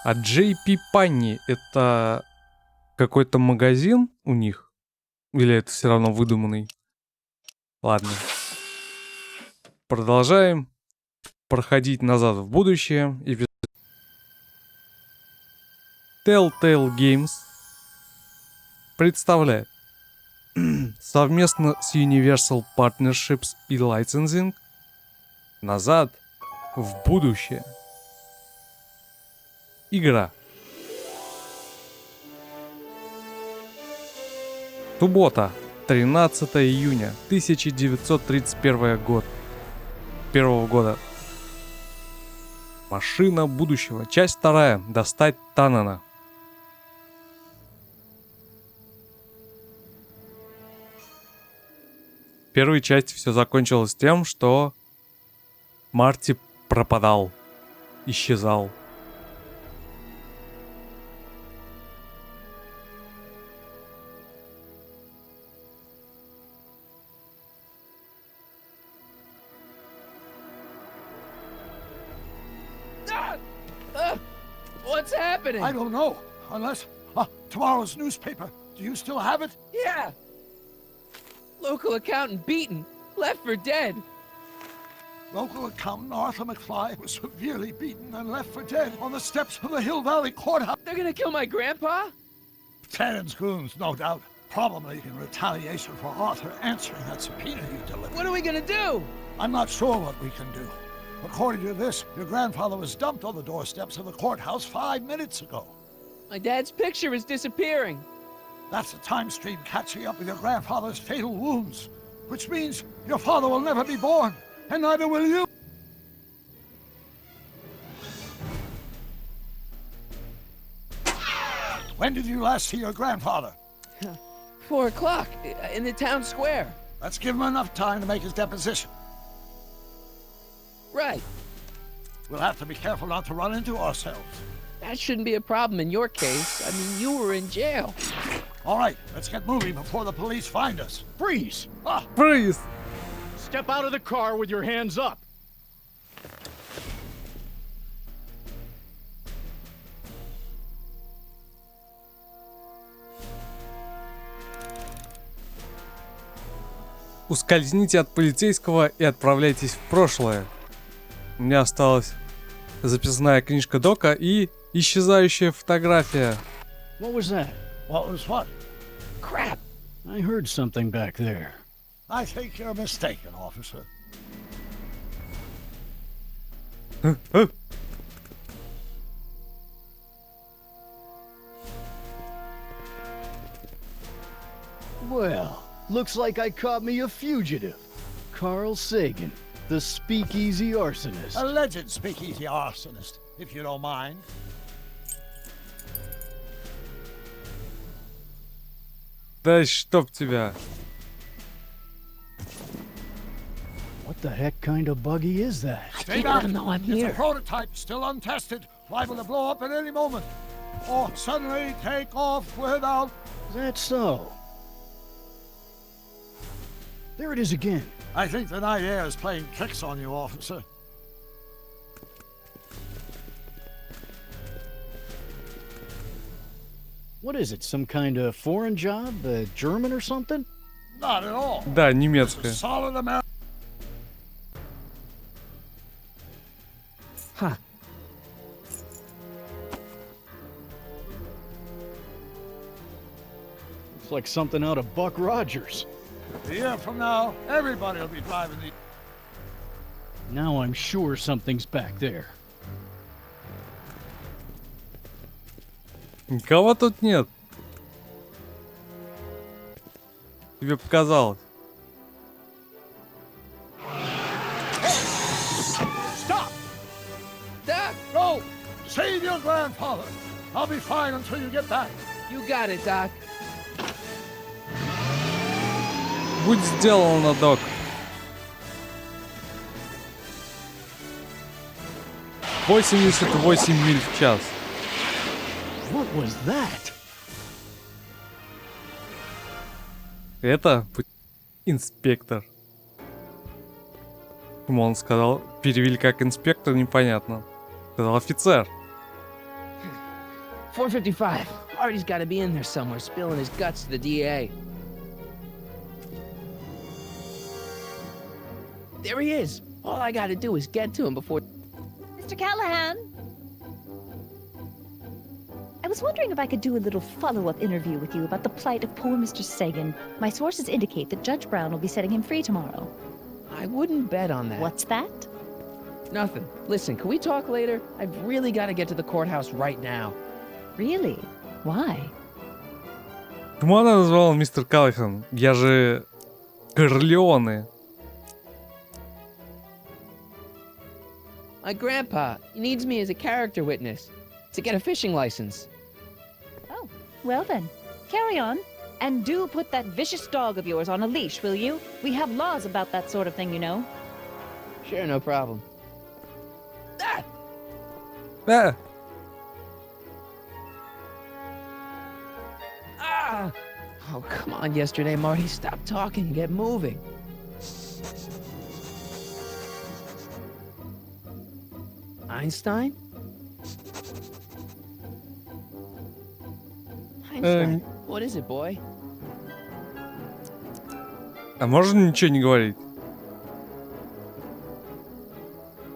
А JP Панни это какой-то магазин у них? Или это все равно выдуманный? Ладно. Продолжаем проходить назад в будущее. Telltale Games представляет совместно с Universal Partnerships и Licensing назад в будущее. Игра. Суббота, 13 июня 1931 год. Первого года. Машина будущего. Часть 2. Достать Танана. В первой части все закончилось тем, что Марти пропадал, исчезал. What's happening? I don't know, unless tomorrow's newspaper. Do you still have it? Yeah. Local accountant beaten, left for dead. Local accountant Arthur McFly was severely beaten and left for dead on the steps of the Hill Valley Courthouse. They're gonna kill my grandpa? Terrence goons, no doubt. Probably in retaliation for Arthur answering that subpoena you delivered. What are we gonna do? I'm not sure what we can do. According to this, your grandfather was dumped on the doorsteps of the courthouse 5 minutes ago. My dad's picture is disappearing. That's a time stream catching up with your grandfather's fatal wounds, which means your father will never be born, and neither will you. When did you last see your grandfather? 4 o'clock in the town square. Let's give him enough time to make his deposition. Right. We'll have to be careful not to run into ourselves. That shouldn't be a problem in your case. I mean, you were in jail. All right, let's get moving before the police find us. Freeze! Freeze! Step out of the car with your hands up. Ускользните от полицейского и отправляйтесь в прошлое. У меня осталась записная книжка Дока и исчезающая фотография. What was that? What was what? Crap. I heard something back there. I think you're mistaken, officer. Well, looks like I caught me a fugitive. Carl Sagan, the speakeasy arsonist. Alleged speakeasy arsonist, if you don't mind. Да чтоб тебя. What the heck kind of buggy is that? Stay back. It's a prototype, still untested, liable to blow up at any moment. Or suddenly take off without... Is that so? There it is again. I think the night air is playing tricks on you, officer. What is it, some kind of foreign job? German or something? Not at all. Да, It's a немецкая. solid American. Huh. Looks like something out of Buck Rogers. A year from now, everybody will be driving these. Now I'm sure something's back there. Никого тут нет. Тебе показалось. Stop! Doc, No! Save your grandfather! I'll be fine until you get back. you got it, Doc. Будь сделано, Док. «88 миль в час». What was that? Это инспектор. Он сказал, перевели как инспектор, непонятно. Сказал офицер. 4:55. Artie's got to be in there somewhere, spilling his guts to the DA. There he is. All I got to do is get to him before... Mr. Callahan? I was wondering if I could do a little follow-up interview with you about the plight of poor Mr. Sagan. My sources indicate that Judge Brown will be setting him free tomorrow. I wouldn't bet on that. What's that? Nothing. Listen, can we talk later? I've really got to get to the courthouse right now. Really? Why? Почему она назвала мистер Каллихан? Я же... Корлеоне. My grandpa, he needs me as a character witness to get a fishing license. Oh, well then. Carry on. And do put that vicious dog of yours on a leash, will you? We have laws about that sort of thing, you know. Sure, no problem. Ah! А, Ah! Oh, come on, yesterday, Marty. Stop talking and get moving. Einstein? Einstein? What is it, boy? а можно ничего не говорить?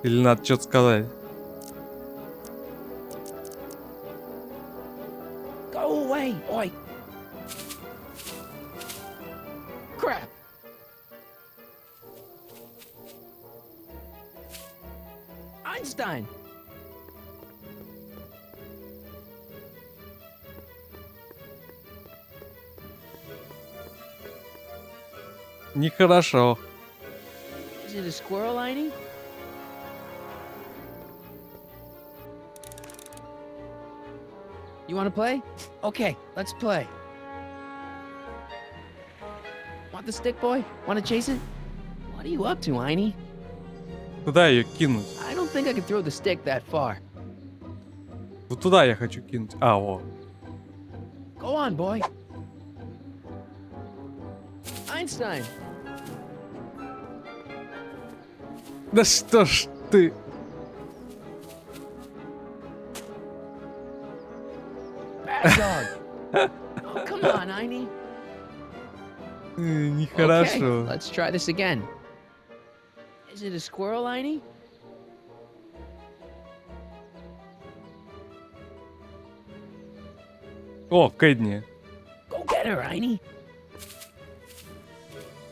Или надо что-то сказать? Go away, boy. Crap. Einstein. Нехорошо. Is it a squirrel, Einie? You want to play? Okay, let's play. Want the stick, boy? Want to chase it? What are you up to, Einie? Куда ее кинуть? I don't think I can throw the stick that far. Вот туда я хочу кинуть. А, во. Go on, boy. Einstein. Да что ж ты? Bad dog. Oh, come on, Einie. Нехорошо. Okay, let's try this again. Is it a squirrel, Einie? О, Кэдни. Go get her, Einie.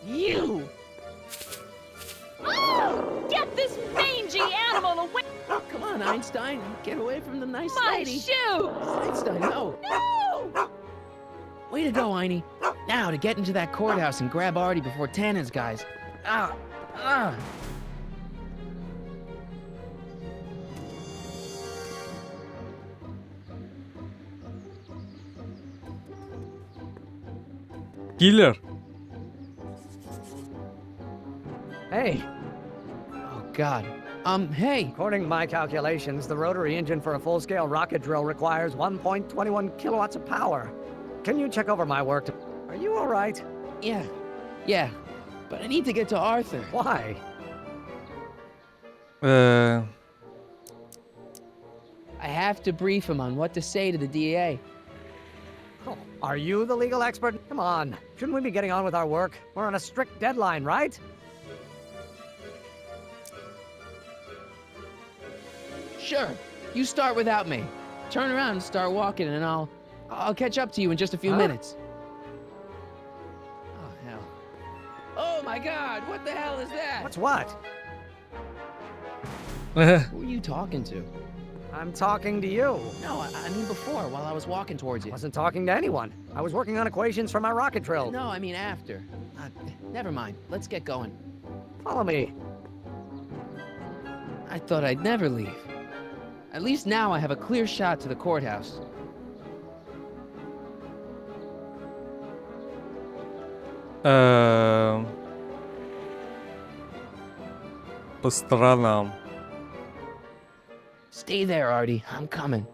You! Get this mangy animal away! Come on, Einstein. Get away from the nice My lady. shoe! Einstein, no. No! Way to go, Einie. Now to get into that courthouse and grab Artie before Tannen's guys. Ah! Ah! Киллер? Hey, Oh, God. Hey. according to my calculations, the rotary engine for a full-scale rocket drill requires 1.21 kilowatts of power. Can you check over my work? Are you all right? Yeah. But I need to get to Arthur. Why? I have to brief him on what to say to the DA. Oh, are you the legal expert? Come on. Shouldn't we be getting on with our work? We're on a strict deadline, right? Sure. You start without me. Turn around and start walking, and I'll catch up to you in just a few Huh? minutes. Oh, hell. Oh, my God. What the hell is that? What's what? Who are you talking to? I'm talking to you. No, I mean before, while I was walking towards I you. wasn't talking to anyone. I was working on equations for my rocket drill. No, I mean after. Never mind. Let's get going. Follow me. I thought I'd never leave. At least now I have a clear shot to the courthouse. По сторонам. Stay there, Artie. I'm coming.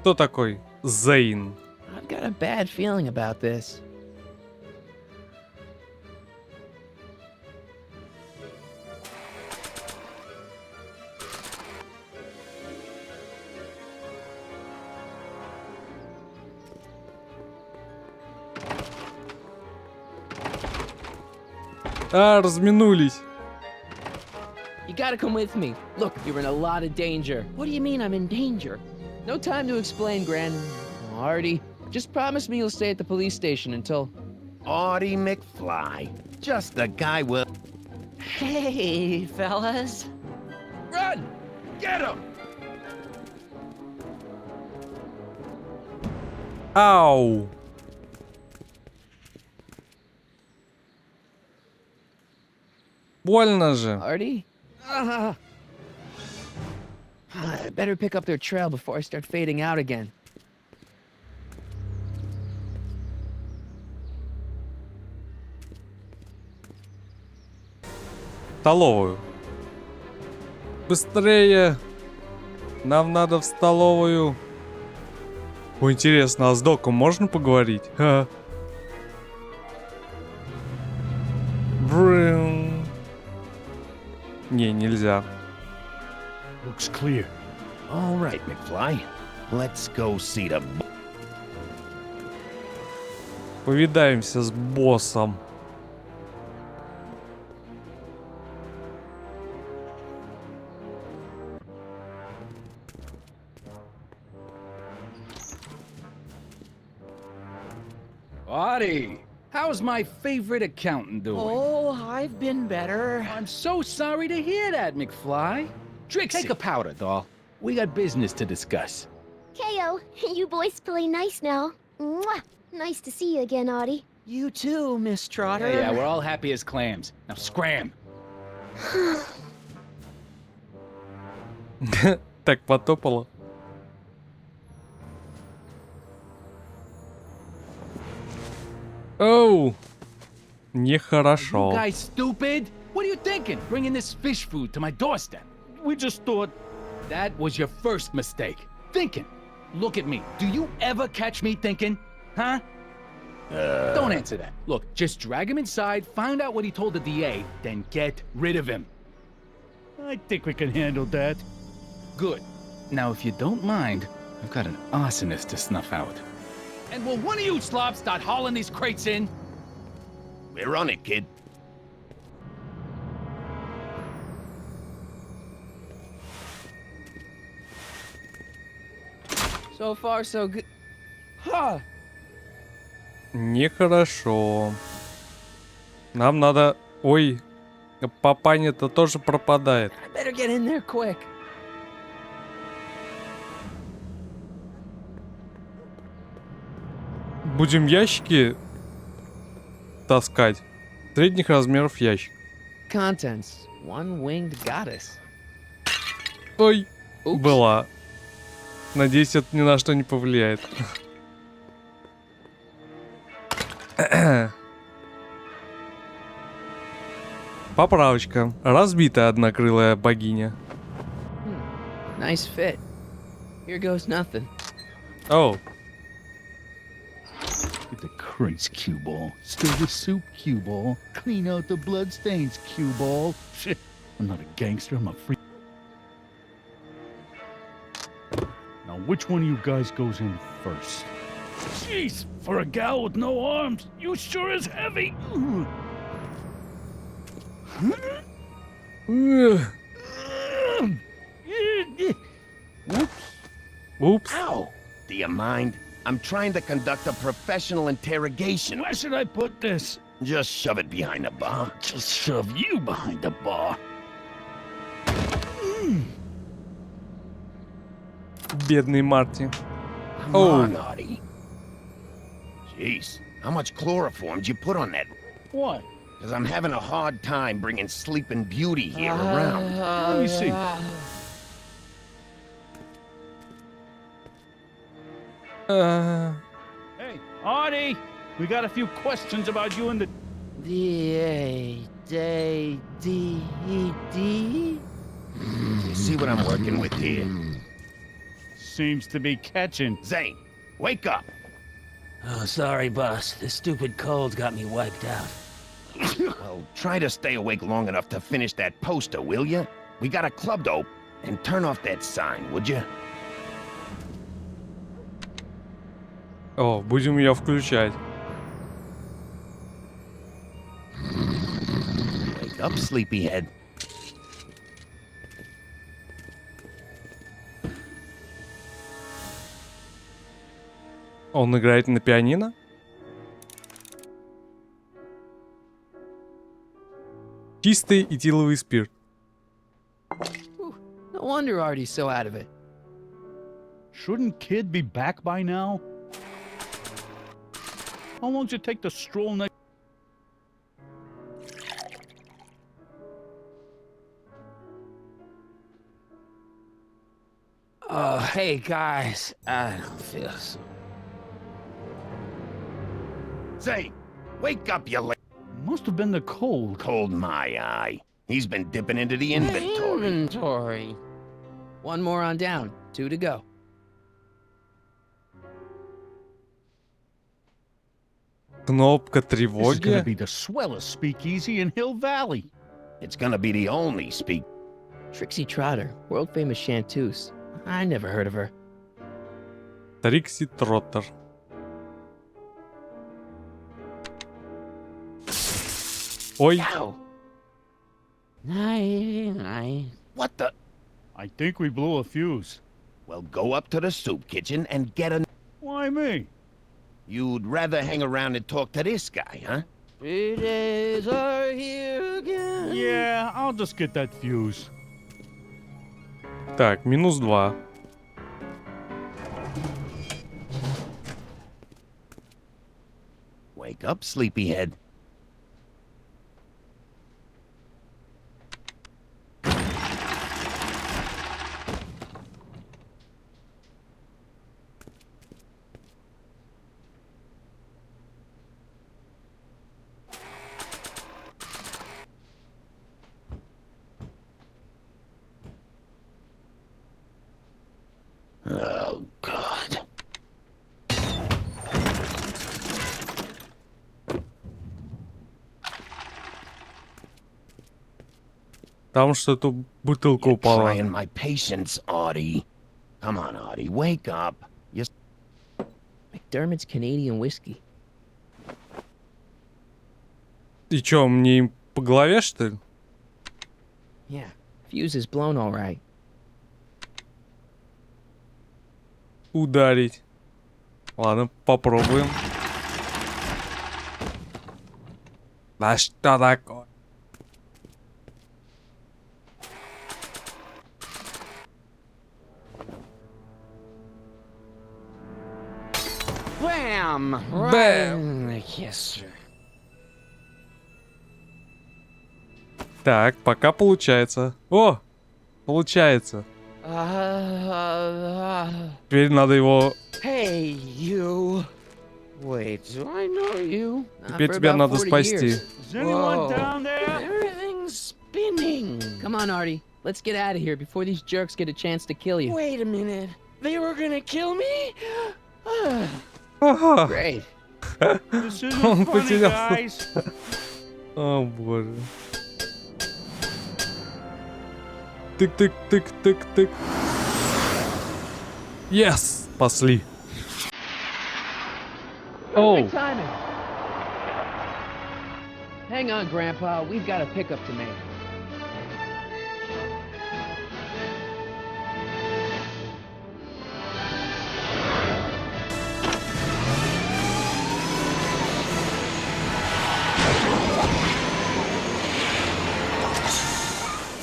Кто такой Зейн? I've got a bad feeling about this. А, разминулись. You gotta come with me. Look, you're in a lot of danger. What do you mean I'm in danger? No time to explain, Gran. Artie, just promise me you'll stay at the police station until... Artie McFly. Just the guy with... Hey, fellas. Run! Get him! Ау. Больно же. Artie? I better pick up their trail before I start fading out again. В столовую. Быстрее. Нам надо в столовую. О, интересно, а с Доком можно поговорить? Ха. Брым. Не, нельзя. Looks clear. All right, McFly. Let's go see the... Повидаемся с боссом. Artie, how's my favorite accountant doing? Oh, I've been better. I'm so sorry to hear that, McFly. Trixie, take a powder, doll. We got business to discuss. KO, you boys play nice now. Mwah! Nice to see you again, Audie. You too, Miss Trotter. Yeah, we're all happy as clams. Now scram. Так потопало. Оу. Нехорошо. You guys stupid? What are you thinking? Bringing this fish food to my doorstep? We just thought that was your first mistake. Thinking. Look at me. Do you ever catch me thinking? Huh? Don't answer that. Look, just drag him inside, find out what he told the DA, then get rid of him. I think we can handle that. Good. Now, if you don't mind, I've got an arsonist to snuff out. And will one of you slobs start hauling these crates in? We're on it, kid. So far, so good. Huh. Нехорошо. Нам надо... Ой, папаня-то тоже пропадает. I better get in there quick. Будем ящики таскать. Средних размеров ящик. Contents. One-winged goddess. Ой, Oops. была. Надеюсь, это ни на что не повлияет. Поправочка. Разбитая однокрылая богиня. Nice fit. Here goes nothing. Оу. Get the crates, cue ball. Stir the soup, cue ball. Clean out the bloodstains, cue ball. Shit, I'm not a gangster, I'm a freak. Now, which one of you guys goes in first? Jeez, for a gal with no arms, you sure is heavy. Упс. Ow! Do you mind? I'm trying to conduct a professional interrogation. Where should I put this? Just shove it behind the bar. Just shove you behind the bar. Бедный Марти. Come Oh. on, Artie. Jeez, how much chloroform did you put on that? What? Because I'm having a hard time bringing Sleeping Beauty here around. Let me see. Hey, Artie! We got a few questions about you and the... D-A-D-D-D? You see what I'm working with here? Seems to be catching. Zane, wake up! Oh, sorry, boss. This stupid cold got me wiped out. Well, try to stay awake long enough to finish that poster, will you? We got a club to open, and turn off that sign, would you? О, будем ее включать. up, sleepyhead. Он играет на пианино? Чистый этиловый спирт. No wonder Artie's so out of it. Shouldn't Kid be back by now? How long does it take to stroll next? Oh, hey guys, I don't feel so. Say, wake up, you Must have been the cold. cold my eye. He's been dipping into the inventory. Inventory. One more on down. 2 to go. Кнопка This is gonna тревоги. be the swellest speakeasy in Hill Valley. It's gonna be the only speak. Trixie Trotter, world famous chanteuse. I never heard of her. Трикси Троттер. Ой, Ow. Night. What the? I think we blew a fuse. Well, go up to the soup kitchen and get a... Why me? You'd rather hang around and talk to this guy, huh? 3 days are here again. Yeah, I'll just get that fuse. так, -2. Wake up, sleepyhead. Oh, God. Там что-то бутылка You're упала. trying my patience, Audie. Come on, Audie, wake up. You... McDermott's Canadian whiskey. И чё, мне им по голове, что ли? Yeah, fuse is blown all right. Ударить. Ладно, попробуем. Да что такое? Bam! Right Bam! in the kisser. Так, пока получается. О! Получается. Теперь надо его... Hey, you. Wait, do I know you? Теперь For тебя about надо 40 спасти. years. Is anyone Whoa. down there? Everything's spinning. Come on, Artie. Let's get out of here before these jerks get a chance to kill you. Wait a minute. They were gonna kill me? Ага. Great. This isn't Он funny, потерялся. guys. О боже. Тык-тык-тык-тык-тык. Yes! Спасли. Оу. Perfect timing. Hang on, Grandpa. We've got a pickup to make.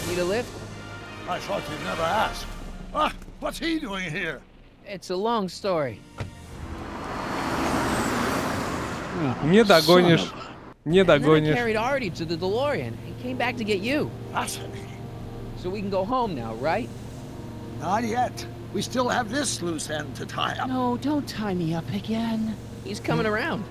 Need a lift? I thought you'd never ask. Ah, what's he doing here? It's a long story. Не догонишь. Не And then I догонишь. carried Artie to the DeLorean and came back to get you. Fascinating. So we can go home now, right? Not yet. We still have this loose end to tie up. No, don't tie me up again. He's coming around.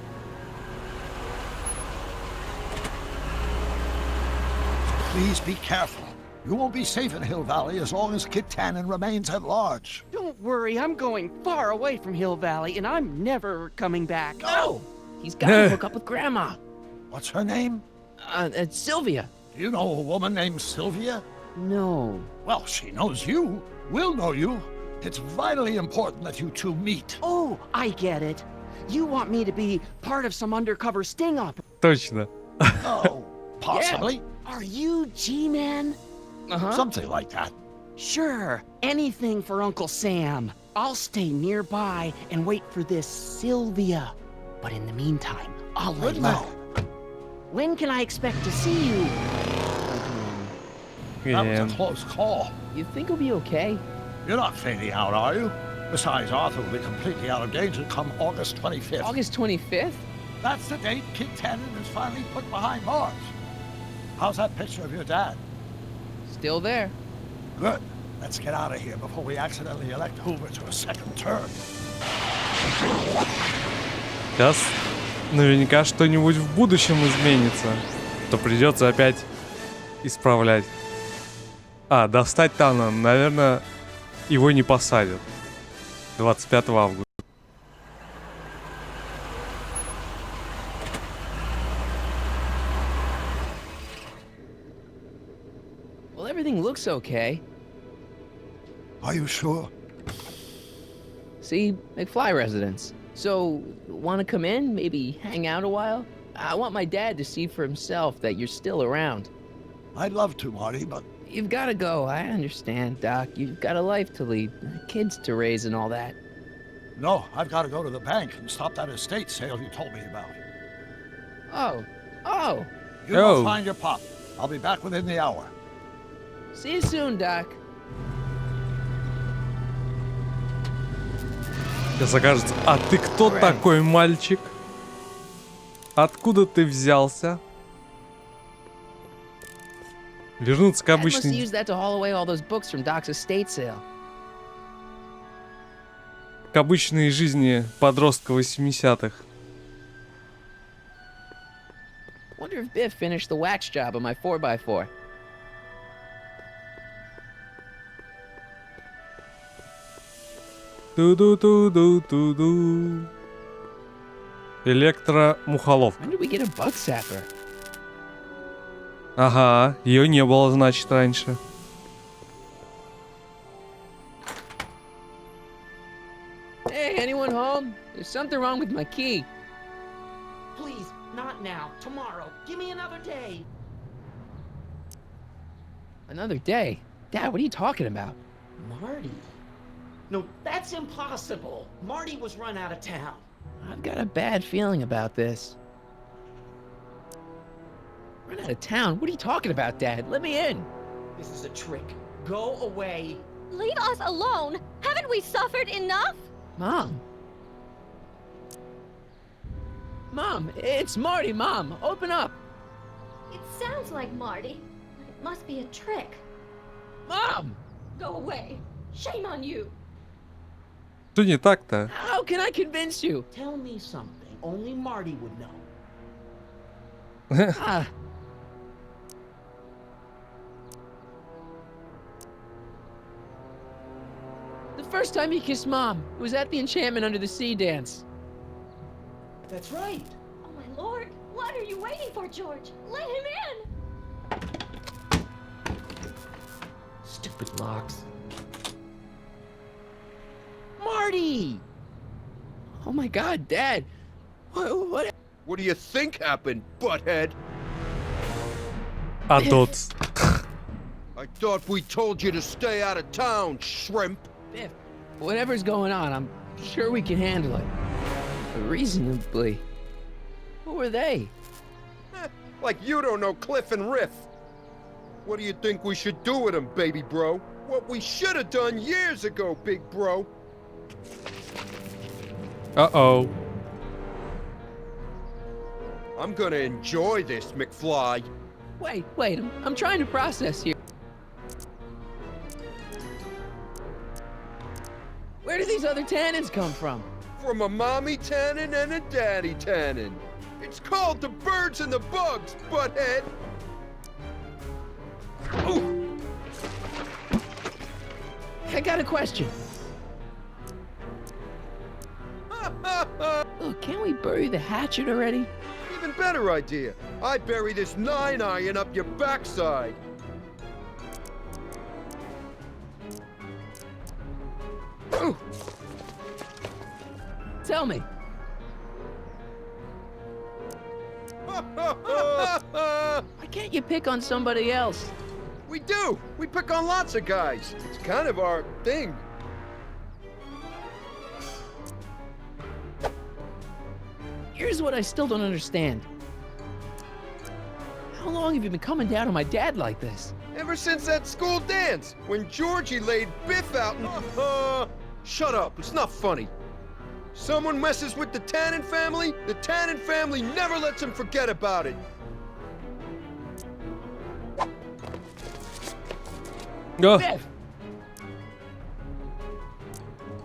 Please be careful. You won't be safe in Hill Valley as long as Kit Tannen remains at large. Don't worry, I'm going far away from Hill Valley, and I'm never coming back. No! He's got to hook up with Grandma. What's her name? It's Sylvia. Do you know a woman named Sylvia? No. Well, she knows you. We'll know you. It's vitally important that you two meet. Oh, I get it. You want me to be part of some undercover sting op. Точно. Oh, possibly. Are you G-Man? Uh-huh. Something like that. Sure, anything for Uncle Sam. I'll stay nearby and wait for this Sylvia. But in the meantime, I'll lay low. When can I expect to see you? That was Yeah. a close call. You think he'll be okay? You're not fading out, are you? Besides, Arthur will be completely out of danger come August 25th. August 25th? That's the date Kid Tannen is finally put behind bars. How's that picture of your dad? Still there. Good. Let's get out of here before we accidentally elect Hoover to a second term. Сейчас наверняка что-нибудь в будущем изменится, то придется опять исправлять. А, достать Тана, наверное, его не посадят. 25 августа. Well, everything looks okay. Are you sure? See, McFly residence. So, want to come in? Maybe hang out a while? I want my dad to see for himself that you're still around. I'd love to, Marty, but You've got to go. I understand, Doc. You've got a life to lead, kids to raise and all that. no, I've got to go to the bank and stop that estate sale you told me about. Oh. You go Oh. find your pop. I'll be back within the hour. See you soon, Doc. Сейчас окажется, а ты кто такой, мальчик? Откуда ты взялся? Вернуться к Dad must have обычной... used that to haul away all those books from Doc's estate sale. к обычной жизни подростка 80-х. Wonder if Biff finished the wax job on my 4x4. Ту-ду-ту-ду-ту-ду. Электромухоловка. When did we get a bug sapper? Ага, ее не было, значит, раньше. Hey, anyone home? There's something wrong with my key. Please, not now. Tomorrow. Give me another day. Another day? Dad, what are you talking about? Marty? No, that's impossible. Marty was run out of town. I've got a bad feeling about this. Run out of town? What are you talking about, Dad? Let me in. This is a trick. Go away. Leave us alone! Haven't we suffered enough? Mom. Mom, it's Marty, Mom. Open up. It sounds like Marty. It must be a trick. Mom! Go away. Shame on you. Что не так-то? How can I convince you? Tell me something only Marty would know. Ah. The first time he kissed Mom, it was at the Enchantment Under the Sea dance. That's right. Oh my lord. What are you waiting for, George? Let him in! Stupid locks. Marty! Oh my God, Dad. What? What do you think happened, butthead? А тот... I thought we told you to stay out of town, shrimp. Biff, whatever's going on, I'm sure we can handle it. Reasonably. Who were they? Like you don't know Cliff and Riff. What do you think we should do with them, baby bro? What we should have done years ago, big bro. Uh-oh. I'm gonna enjoy this, McFly. Wait, I'm trying to process here. Where do these other tannins come from? From a mommy tannin and a daddy tannin. It's called the birds and the bugs, butthead. Ooh. I got a question. Look, can't we bury the hatchet already? Even better idea. I bury this 9-iron up your backside. Ooh. Tell me. I can't you pick on somebody else? We do! We pick on lots of guys. It's kind of our thing. Here's what I still don't understand. How long have you been coming down on my dad like this? Ever since that school dance, when Georgie laid Biff out and... shut up, it's not funny. Someone messes with the Tannen family, the Tannen family never lets him forget about it. Biff!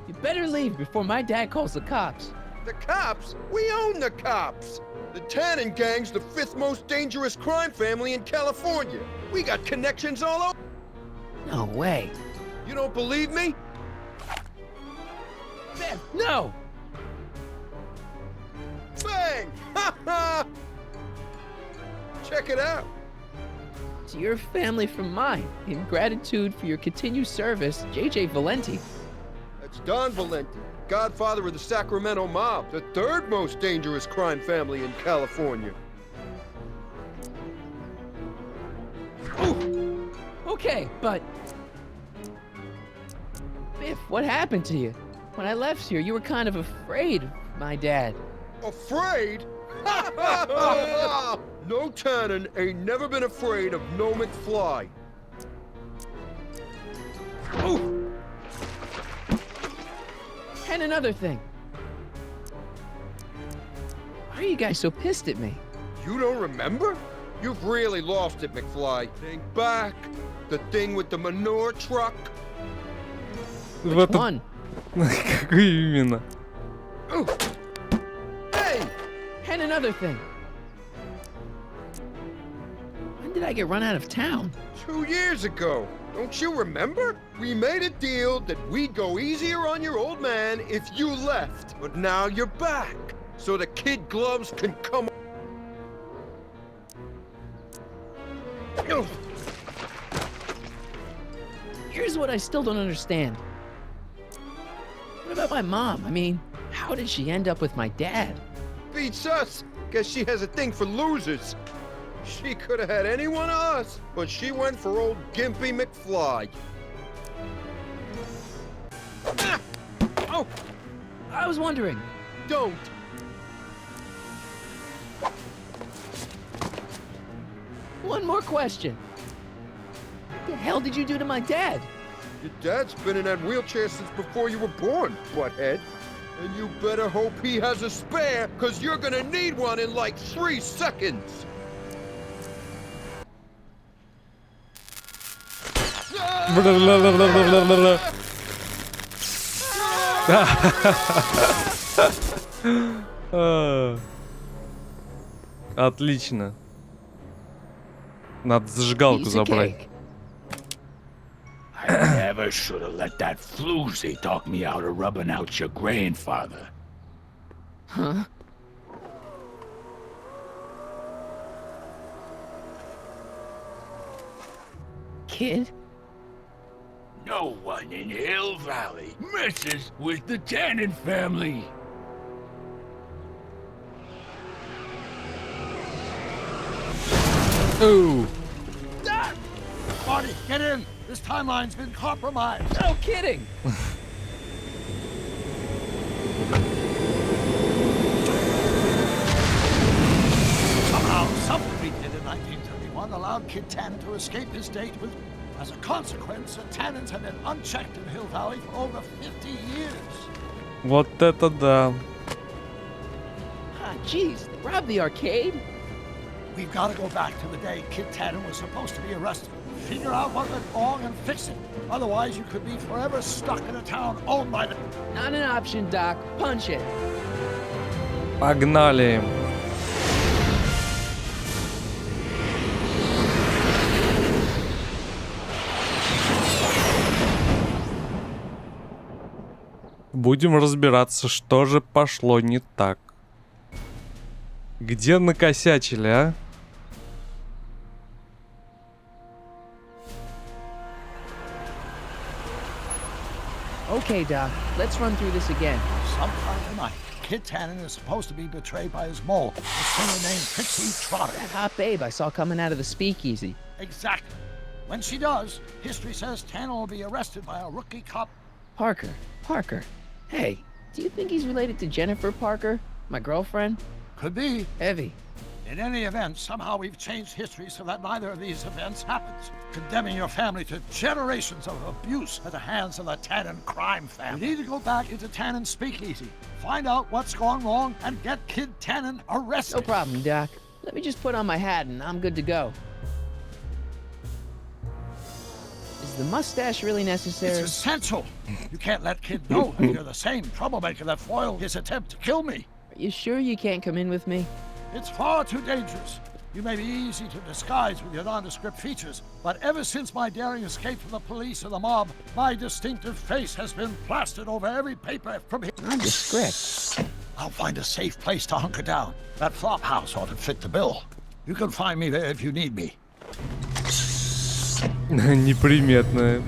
You better leave before my dad calls the cops. The cops? We own the cops! The Tannen gang's the 5th most dangerous crime family in California. We got connections all over. No way. You don't believe me? Biff, no! Bang! Ha ha! Check it out. To your family from mine, in gratitude for your continued service, J.J. Valenti. That's Don Valenti, godfather of the Sacramento mob, the 3rd most dangerous crime family in California. Ooh. Okay, but... Biff, what happened to you? When I left here, you were kind of afraid of my dad. Afraid? No Tannen ain't never been afraid of no McFly. Ooh. And another thing. Why are you guys so pissed at me? You don't remember? You've really lost it, McFly. Think back. The thing with the manure truck. Which one? Какой именно? Ooh. Hey! And another thing. When did I get run out of town? 2 years ago. Don't you remember? We made a deal that we'd go easier on your old man if you left. But now you're back. So the kid gloves can come. Here's what I still don't understand. What about my mom? I mean, how did she end up with my dad? Beats us. Guess she has a thing for losers. She could have had any one of us, but she went for old Gimpy McFly. Ah! Oh! I was wondering. Don't. One more question. What the hell did you do to my dad? Your dad's been in that wheelchair since before you were born, butthead. And you better hope he has a spare, because you're gonna need one in like 3 seconds. Отлично. Надо зажигалку забрать. I never should have let that floozy talk me out of rubbing out your grandfather. Huh? Kid? No one in Hill Valley messes with the Tannen family. Ooh. Marty, get in! This timeline's been compromised. No kidding! Somehow, something we did in 1931 allowed Kid Tannen to escape his date with... As a consequence, the Tannens have been unchecked in Hill Valley for over 50 years. Вот это да. Ah, jeez, they robbed the arcade? We've got to go back to the day Kid Tannen was supposed to be arrested. Figure out what went wrong and fix it. Otherwise, you could be forever stuck in a town owned by the... Not an option, Doc. Punch it. Погнали. Будем разбираться, что же пошло не так. Где накосячили, а? Okay, Doc. Let's run through this again. Sometime tonight, Kid Tannen is supposed to be betrayed by his mole, a singer named Trixie Trotter. That hot babe I saw coming out of the speakeasy. Exactly. When she does, history says Tannen will be arrested by a rookie cop. Parker. Hey, do you think he's related to Jennifer Parker, my girlfriend? Could be. Heavy. In any event, somehow we've changed history so that neither of these events happens, condemning your family to generations of abuse at the hands of the Tannen crime family. We need to go back into Tannen's speakeasy, find out what's gone wrong, and get Kid Tannen arrested. No problem, Doc. Let me just put on my hat and I'm good to go. Is the mustache really necessary? It's essential. You can't let Kid know that you're the same troublemaker that foiled his attempt to kill me. Are you sure you can't come in with me? It's far too dangerous. You may be easy to disguise with your nondescript features, but ever since my daring escape from the police and the mob, my distinctive face has been plastered over every paper from here. Nondescript? I'll find a safe place to hunker down. That flop house ought to fit the bill. You can find me there if you need me. Неприметная.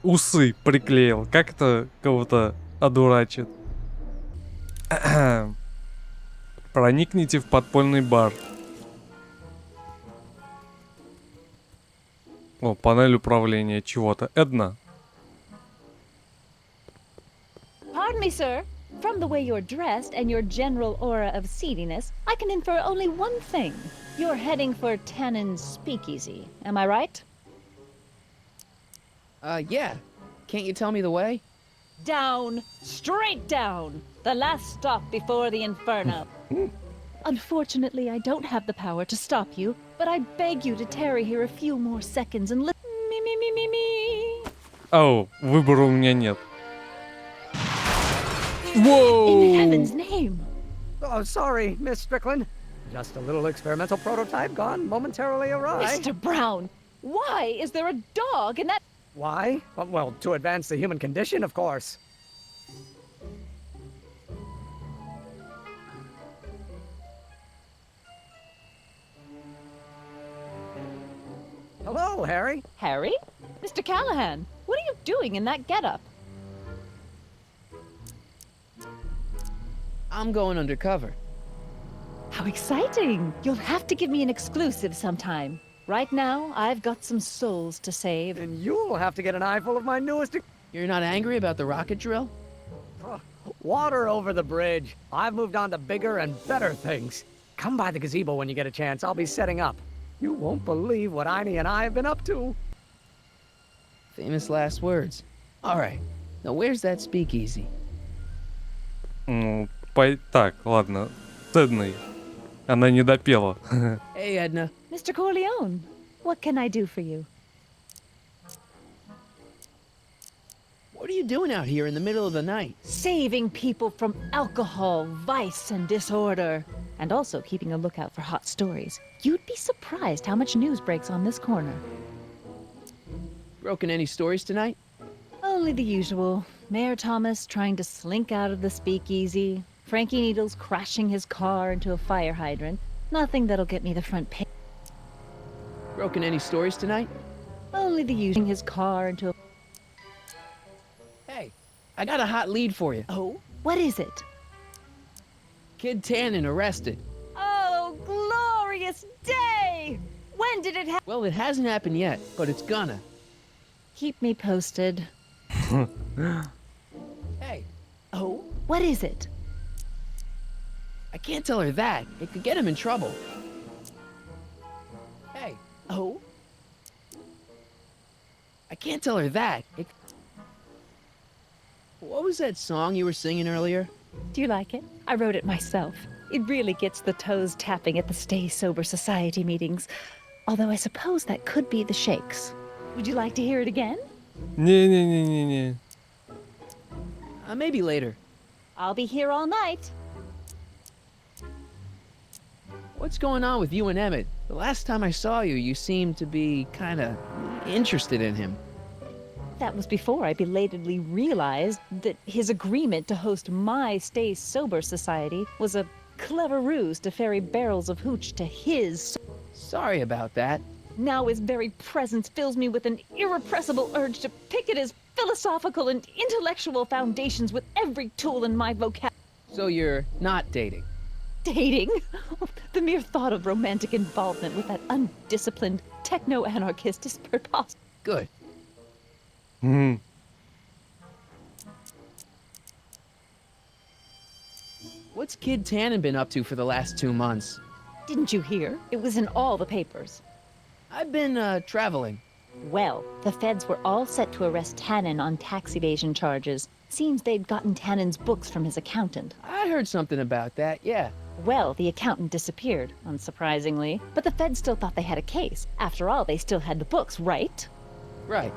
Усы приклеил. Как это кого-то одурачит? Проникните в подпольный бар. О, панель управления чего-то. Эдна. Pardon me, sir. From the way you're dressed and your general aura of seediness, I can infer only one thing. You're heading for Tannen's speakeasy. Am I right? Yeah. Can't you tell me the way? Down. Straight down. The last stop before the Inferno. Unfortunately, I don't have the power to stop you, but I beg you to tarry here a few more seconds and listen. Me. О, выбора у меня нет. Whoa! In heaven's name. Oh, sorry, Miss Strickland. Just a little experimental prototype gone momentarily awry. Mr. Brown, why is there a dog in that? Why? Well, to advance the human condition, of course. Hello, Harry. Harry? Mr. Callahan, what are you doing in that getup? I'm going undercover. How exciting! You'll have to give me an exclusive sometime. Right now, I've got some souls to save. And you'll have to get an eyeful of my newest... You're not angry about the rocket drill? Water over the bridge. I've moved on to bigger and better things. Come by the gazebo when you get a chance. I'll be setting up. You won't believe what Einie and I have been up to. Famous last words. All right. Now where's that speakeasy? Ну, так, ладно. С Эдной. Она не допела. Hey, Edna. Mr. Corleone, what can I do for you? What are you doing out here in the middle of the night? Saving people from alcohol, vice, and disorder. And also keeping a lookout for hot stories. You'd be surprised how much news breaks on this corner. Broken any stories tonight? Only the usual. Mayor Thomas trying to slink out of the speakeasy. Frankie Needles crashing his car into a fire hydrant. Nothing that'll get me the front page. Broken any stories tonight? Only the usual. His car into a... Hey, I got a hot lead for you. Oh? What is it? Kid Tannen arrested. Oh, glorious day! When did it happen? Well, it hasn't happened yet, but it's gonna. Keep me posted. Hey. Oh? What is it? I can't tell her that. It could get him in trouble. Hey. Oh? I can't tell her that. What was that song you were singing earlier? Do you like it? I wrote it myself. It really gets the toes tapping at the Stay Sober Society meetings. Although I suppose that could be the Shakes. Would you like to hear it again? Не-не-не-не-не. Maybe later. I'll be here all night. What's going on with you and Emmett? The last time I saw you, you seemed to be kinda interested in him. That was before I belatedly realized that his agreement to host my Stay Sober Society was a clever ruse to ferry barrels of hooch to his... Sorry about that. Now his very presence fills me with an irrepressible urge to pick at his philosophical and intellectual foundations with every tool in my vocabulary. So you're not dating? Dating? The mere thought of romantic involvement with that undisciplined techno-anarchist is preposterous. Good. Hmm. What's Kid Tannen been up to for the last 2 months? Didn't you hear? It was in all the papers. I've been, traveling. Well, the feds were all set to arrest Tannen on tax evasion charges. Seems they'd gotten Tannen's books from his accountant. I heard something about that, yeah. Well, the accountant disappeared, unsurprisingly. But the feds still thought they had a case. After all, they still had the books, right? Right.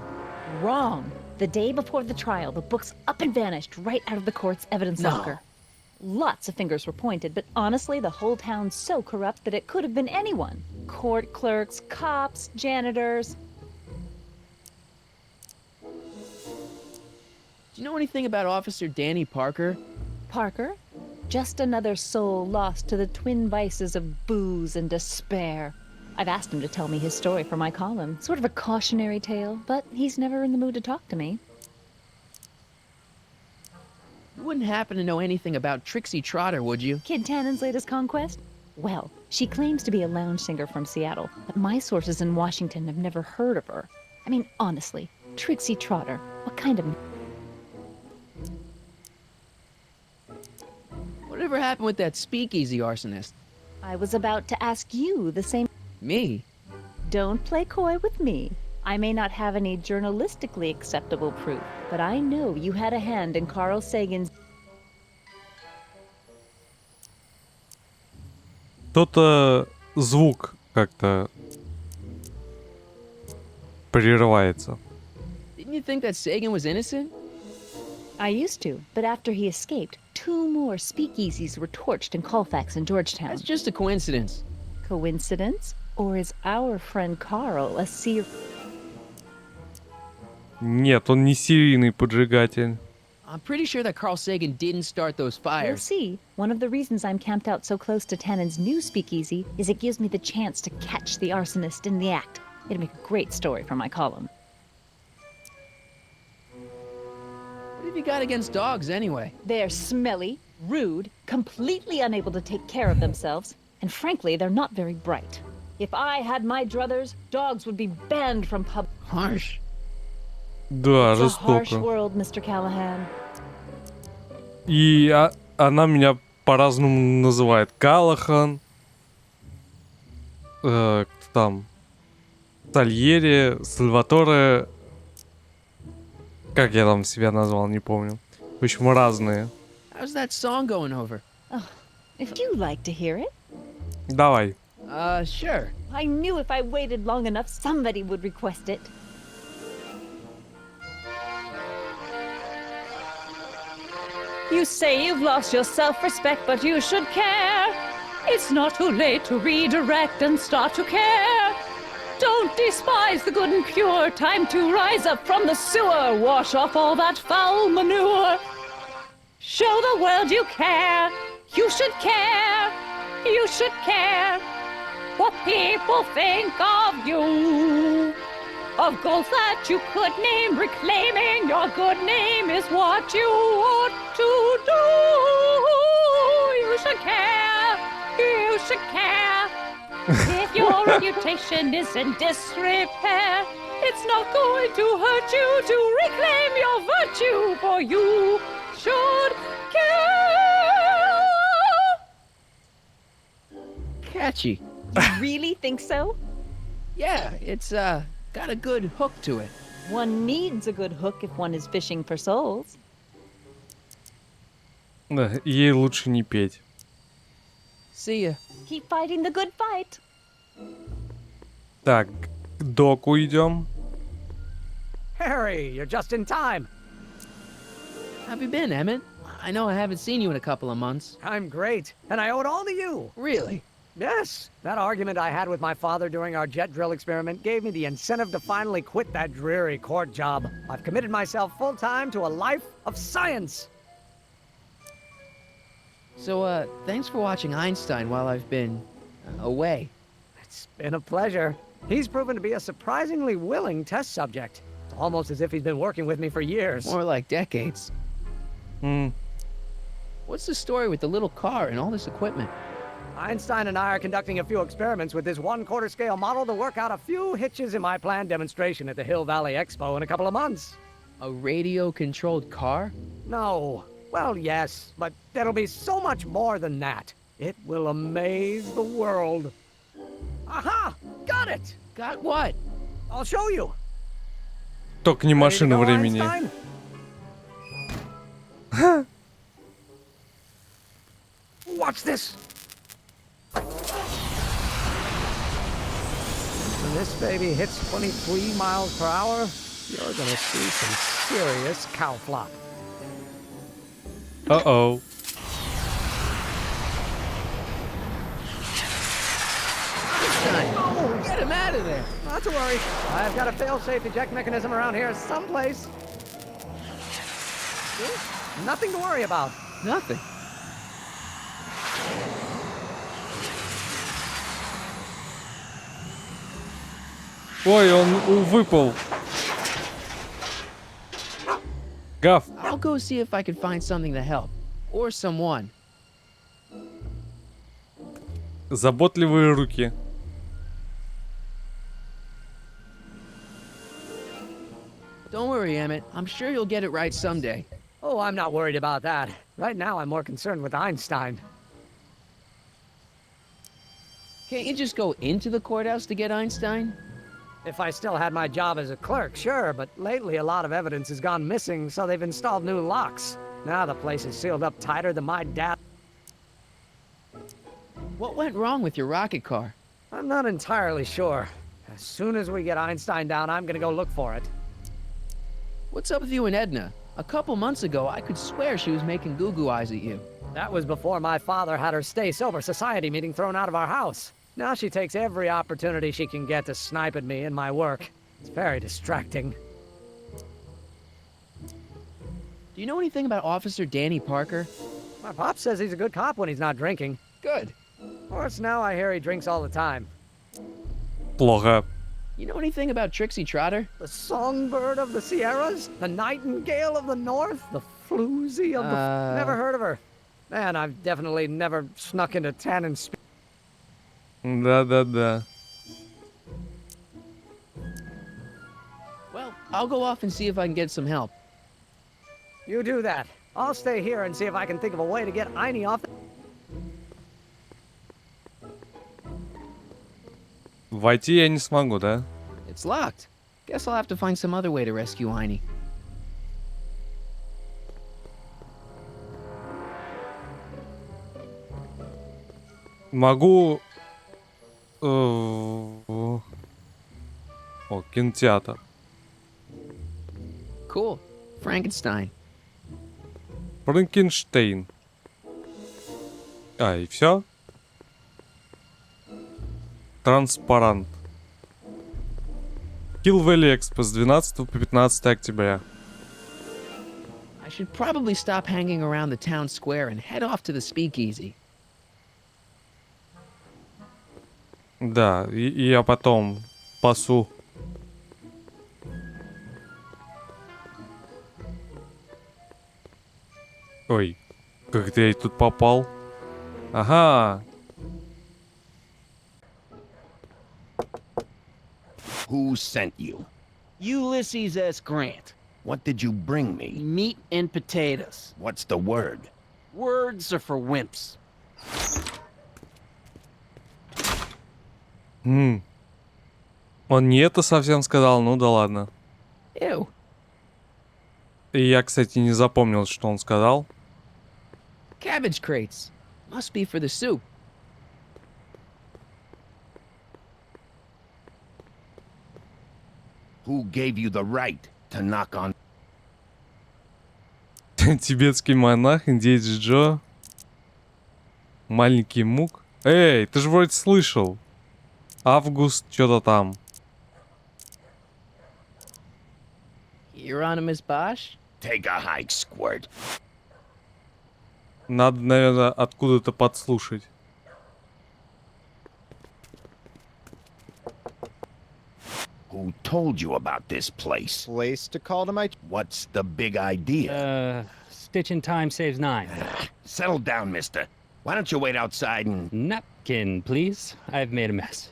Wrong. The day before the trial, the books up and vanished right out of the court's evidence locker. Lots of fingers were pointed, but honestly, the whole town's so corrupt that it could have been anyone. Court clerks, cops, janitors. Do you know anything about Officer Danny Parker? Parker? Just another soul lost to the twin vices of booze and despair. I've asked him to tell me his story for my column. Sort of a cautionary tale, but he's never in the mood to talk to me. You wouldn't happen to know anything about Trixie Trotter, would you? Kid Tannen's latest conquest? Well, she claims to be a lounge singer from Seattle, but my sources in Washington have never heard of her. I mean, honestly, Trixie Trotter, what kind of... Whatever happened with that speakeasy arsonist? I was about to ask you the same... Me? Don't play coy with me. I may not have any journalistically acceptable proof, but I know you had a hand in Carl Sagan's... Кто-то звук как-то прерывается. Didn't you think that Sagan was innocent? I used to, but after he escaped, 2 more speakeasies were torched in Colfax and Georgetown. That's just a coincidence. Coincidence? Or is our friend Carl a serial... Нет, он не серийный поджигатель. I'm pretty sure that Carl Sagan didn't start those You'll fires. see. One of the reasons I'm camped out so close to Tannen's new speakeasy is it gives me the chance to catch the arsonist in the act. It'd make a great story for my column. What have you got against dogs, anyway? They're smelly, rude, completely unable to take care of themselves, and frankly, they're not very bright. If I had my druthers, dogs would be banned from pub... Harsh. Да, It's a harsh жестоко. world, Mr. Callahan. И она меня по-разному называет. Калахан. Кто там? Сальери, Сальваторе. Как я там себя назвал, не помню. В общем, разные. How's that song going over? If you'd like to hear it. Давай. Sure. I knew if I waited long enough, somebody would request it. You say you've lost your self-respect, but you should care. It's not too late to redirect and start to care. Don't despise the good and pure. Time to rise up from the sewer. Wash off all that foul manure. Show the world you care. You should care. You should care what people think of you. Of goals that you could name, reclaiming your good name is what you ought to do. You should care. You should care. If your reputation is in disrepair, it's not going to hurt you to reclaim your virtue, for you should care. Catchy. You really think so? Yeah, it's, got a good hook to it. One needs a good hook if one is fishing for souls. Да, ей лучше не петь. See ya. Keep fighting the good fight. Так, к доку идем. Harry, you're just in time. How have you been, Emmett? I know I haven't seen you in a couple of months. I'm great, and I owe it all to you. Really? Yes, that argument I had with my father during our jet drill experiment gave me the incentive to finally quit that dreary court job. I've committed myself full-time to a life of science. So, thanks for watching Einstein while I've been away. It's been a pleasure. He's proven to be a surprisingly willing test subject. Almost as if he's been working with me for years. More like decades. М, What's the story with the little car and all this equipment? Einstein and I are conducting a few experiments with this 1/4 scale model to work out a few hitches in my planned demonstration at the Hill Valley Expo in a couple of months. A radio-controlled car? No. Well, yes, but it'll be so much more than that. It will amaze the world. Aha! Got it! Got what? I'll show you. Только не Ready to машина go, времени. Einstein? Watch this. When this baby hits 23 miles per hour, you're gonna see some serious cow flop. Uh-oh. Oh, get him out of there! Not to worry. I've got a fail-safe eject mechanism around here someplace. See? Nothing to worry about. Nothing. Ой, он выпал. Гав. I'll go see if I can find something to help. Or someone. Заботливые руки. Don't worry, Emmett. I'm sure you'll get it right someday. Oh, I'm not worried about that. Right now, I'm more concerned with Einstein. Can't you just go into the courthouse to get Einstein? If I still had my job as a clerk, sure, but lately a lot of evidence has gone missing, so they've installed new locks. Now the place is sealed up tighter than my dad. What went wrong with your rocket car? I'm not entirely sure. As soon as we get Einstein down, I'm gonna go look for it. What's up with you and Edna? A couple months ago, I could swear she was making goo-goo eyes at you. That was before my father had her Stay Sober Society meeting thrown out of our house. Now she takes every opportunity she can get to snipe at me and my work. It's very distracting. Do you know anything about Officer Danny Parker? My pop says he's a good cop when he's not drinking. Good. Of course, now I hear he drinks all the time. Плохо. You know anything about Trixie Trotter? The songbird of the Sierras? The nightingale of the north? The floozy of the... Never heard of her. Man, I've definitely never snuck into Tannen Speak. Да-да-да. Well, I'll go off and see if I can get some help. You do that. I'll stay here and see if I can think of a way to get Einie off. Войти я не смогу, да? It's locked. Guess I'll have to find some other way to rescue Einie. Могу... О, кинотеатр. Cool. Frankenstein. Франкенштейн. А, и все? Транспарант. Hill Valley Expo с 12 по 15 октября. I should probably stop hanging around the town square and head off to the speakeasy. Да, и я потом пасу. Ой, как я тут попал? Ага. Who sent you? Ulysses S. Grant. What did you bring me? Meat and potatoes. What's the word? Words are for wimps. Он не это совсем сказал, ну да ладно. Ew. И я, кстати, не запомнил, что он сказал. Cabbage crates. Must be for the soup. Who gave you the right to knock on... Тибетский монах, индеец Джо. Маленький Мук. Эй, ты же вроде слышал. Август, что-то там. Hieronymus Bosch? Take a hike, squirt. Надо, наверное, откуда-то подслушать. Who told you about this place? Place to call to my... What's the big idea? Stitch in time saves 9. Settle down, mister. Why don't you wait outside and... Napkin, please. I've made a mess.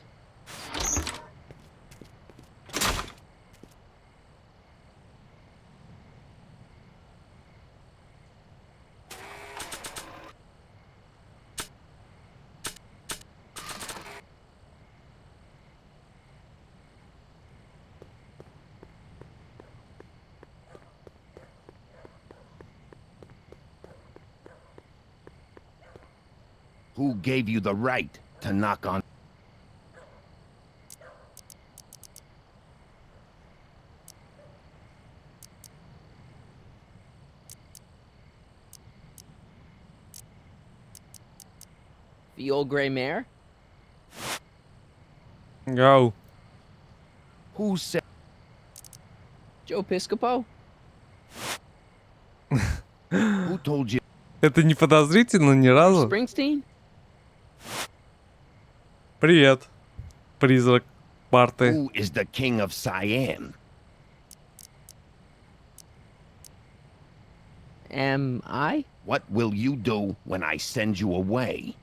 Who gave you the right to knock on... The old gray mare? Go. Who said... Joe Piscopo? Who told you... Это не подозрительно ни разу? Springsteen? Привет, призрак Марты. Who is the king of Siam? Am I? What will you do when I send you away?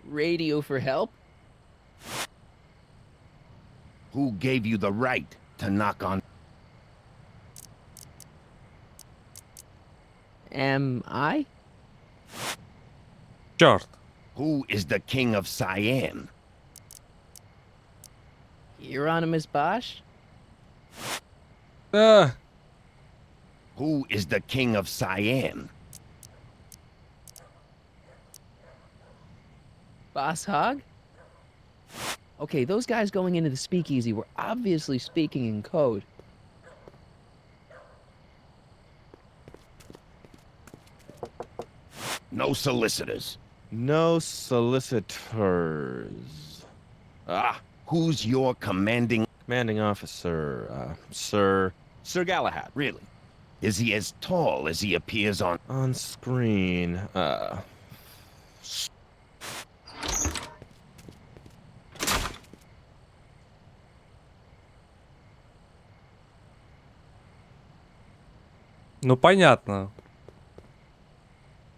Radio for help? Who gave you the right to knock on... Am I? Черт. Who is the king of Siam? Hieronymus Bosch? Who is the king of Siam? Boss Hog? Okay, those guys going into the speakeasy were obviously speaking in code. No solicitors. No solicitors. Ah, who's your commanding... Commanding officer, Sir Galahad. Really? Is he as tall as he appears on... On screen, Ну понятно.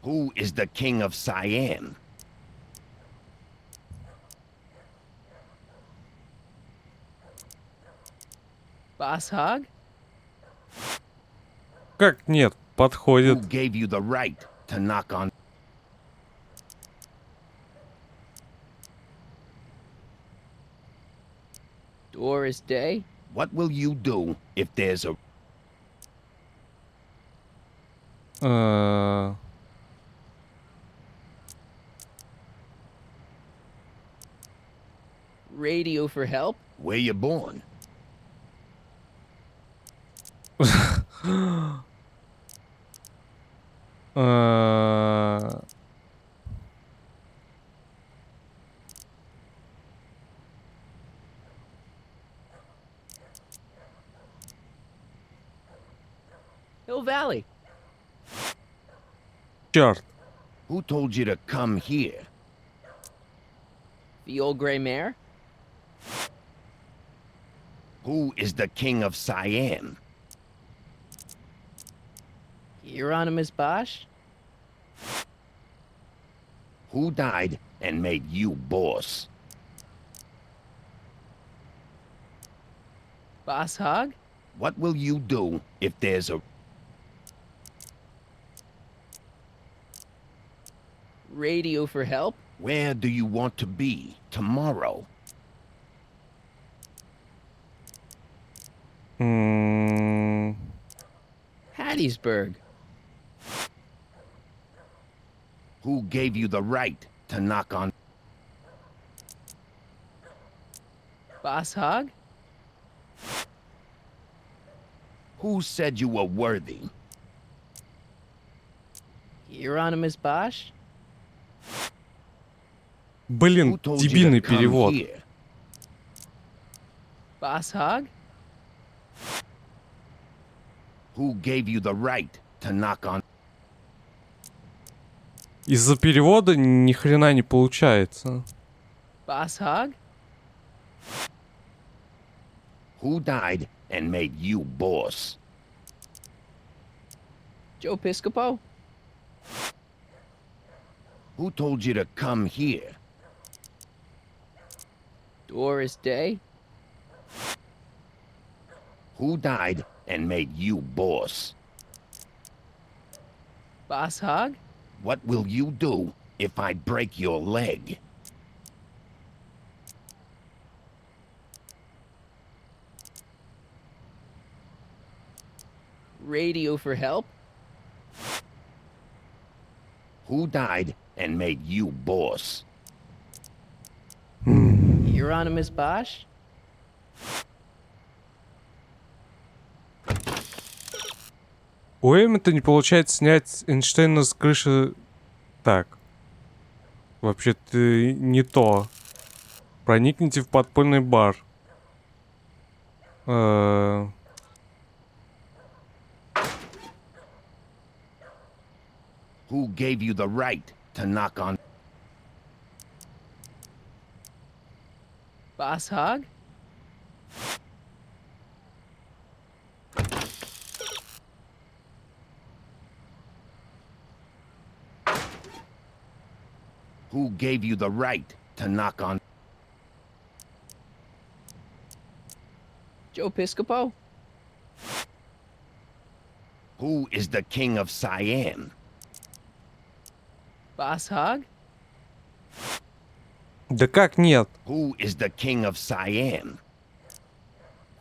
Who is the king of Siam? Boss Hog? Как нет? Who Подходит. gave you the right to knock on... Doris Day? What will you do if there's a... Radio for help? Where you born? Hill Valley. Черт. Who told you to come here? The old gray mare? Who is the king of Siam? Hieronymus Bosch? Who died and made you boss? Boss Hog? What will you do if there's a... Radio for help? Where do you want to be tomorrow? Hattiesburg. Who gave you the right to knock on... Boss Hog? Who said you were worthy? Hieronymus Bosch? Блин, Who told you дебильный to come перевод. here? Boss Hog? Who gave you the right to knock on? Из-за перевода ни хрена не получается. Boss Hog? Who died and made you boss? Joe Piscopo? Who told you to come here? Doris Day? Who died and made you boss? Boss Hog? What will you do if I break your leg? Radio for help? Who died and made you boss? Euronymous Bosch? У Эммета не получается снять Эйнштейна с крыши... Так. Вообще-то не то. Проникните в подпольный бар. Who gave you the right to knock on? Boss Hog? Who gave you the right to knock on? Joe Piscopo? Who is the king of Siam? Boss Hog? Да как нет? Who is the king of Siam?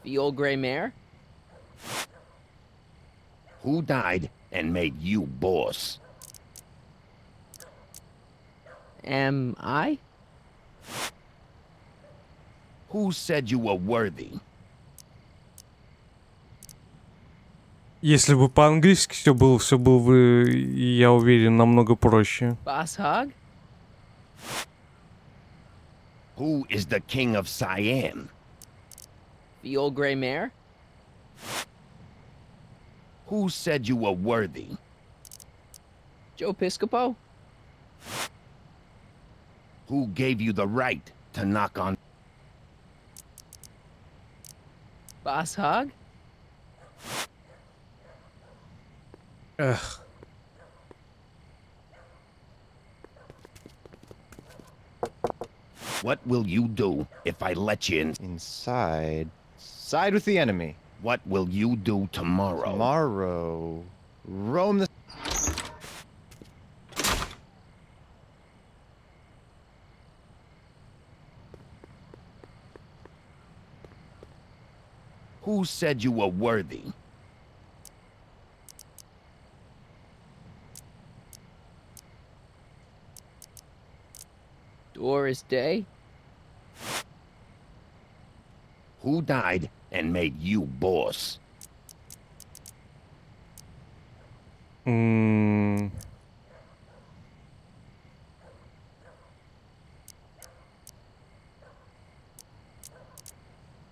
The old gray mare? Who died and made you boss? Am I? Who said you were worthy? Если бы по-английски все было бы, я уверен, намного проще. Boss Hog? Who is the king of Siam? The old gray mare? Who said you were worthy? Joe Piscopo? Who gave you the right to knock on? Boss Hog? Эх. What will you do if I let you in? Inside. Side with the enemy. What will you do tomorrow? Tomorrow. Roam the... Who said you were worthy? Doris Day? Who died and made you boss?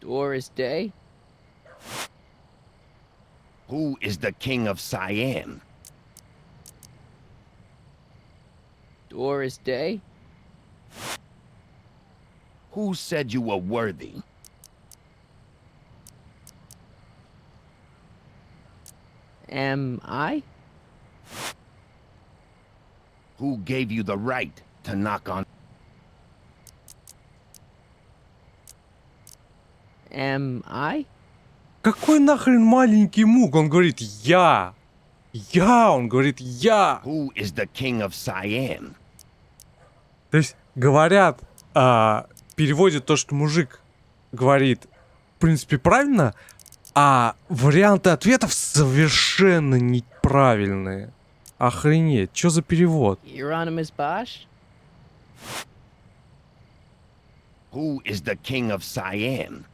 Doris Day? Who is the king of Siam? Doris Day? Who said you were worthy? Am I? Who gave you the right to knock on? Am I? Какой нахрен маленький мук? Он говорит я. Он говорит я. Who is the king of Siam? То есть говорят, переводят то, что мужик говорит, в принципе, правильно, а варианты ответов совершенно неправильные. Охренеть, что за перевод? Euronymous Bosch? Who is the king of Siam?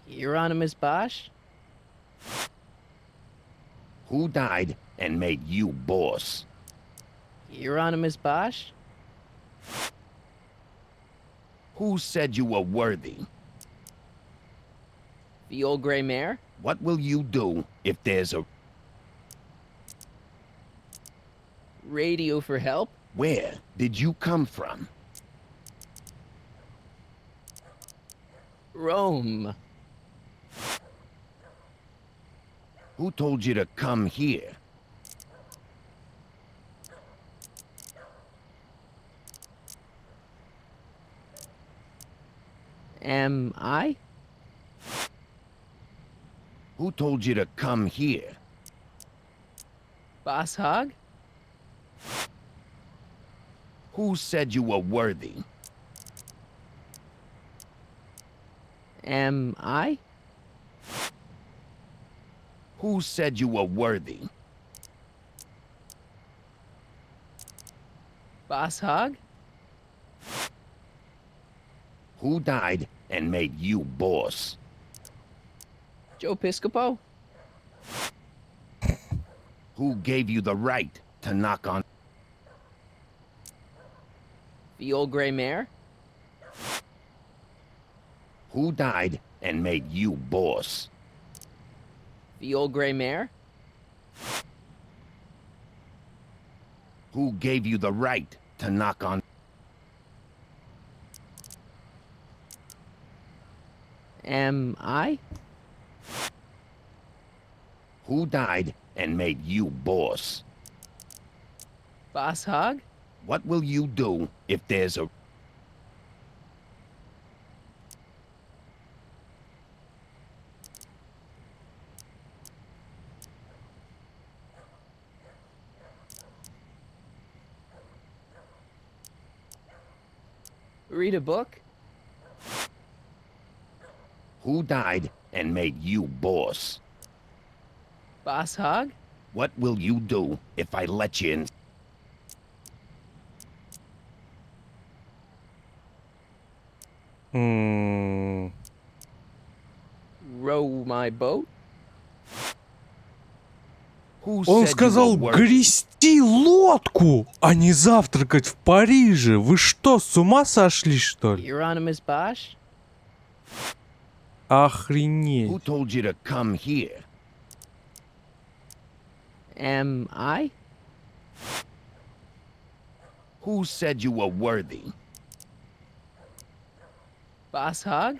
Euronymous Bosch? Who died and made you boss? Euronymous Bosch? Who said you were worthy? The old gray mare? What will you do if there's a Radio for help? Where did you come from? Rome. Who told you to come here? Am I? Who told you to come here? Boss Hog? Who said you were worthy? Am I? Who said you were worthy? Boss Hog? Who died and made you boss? Joe Piscopo? Who gave you the right to knock on? The old gray mare? Who died and made you boss? The old gray mare? Who gave you the right to knock on? Am I? Who died and made you boss? Boss Hog? What will you do if there's a... Read a book? Who died and made you boss? Boss Hog? What will you do if I let you in? Row my boat? Он сказал грести лодку, а не завтракать в Париже. Вы что, с ума сошли, что ли? Euronymous Bosch? Охренеть. Who told you to come here? Am I? Who said you were worthy? Boss Hog?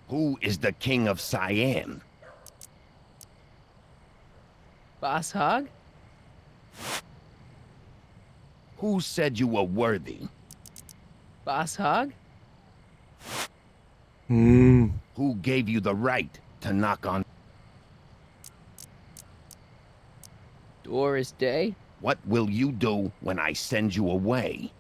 Who is the king of Siam? Boss Hog? Who said you were worthy? Boss Hog? Who gave you the right to knock on? Doris Day? What will you do when I send you away?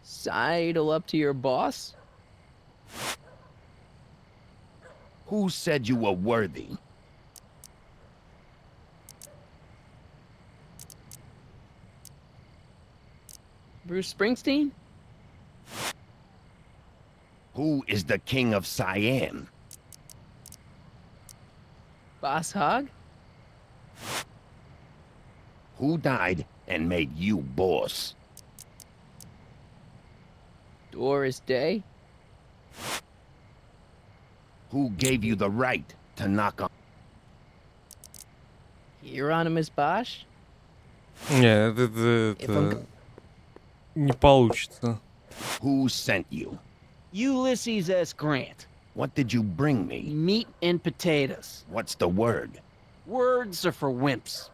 Sidle up to your boss? Who said you were worthy? Bruce Springsteen? Who is the king of Siam? Boss Hog? Who died and made you boss? Doris Day? Who gave you the right to knock on? Euronymous Bosch? Нет, это не получится. Who sent you? Ulysses S. Grant. What did you bring me? Meat and potatoes. What's the word? Words are for wimps.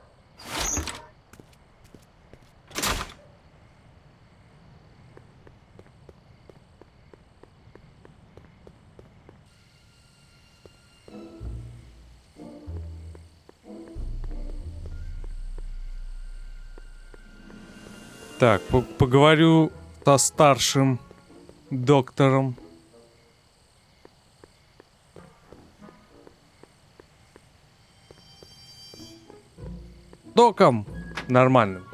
Так, поговорю со старшим доктором. Доком нормальным.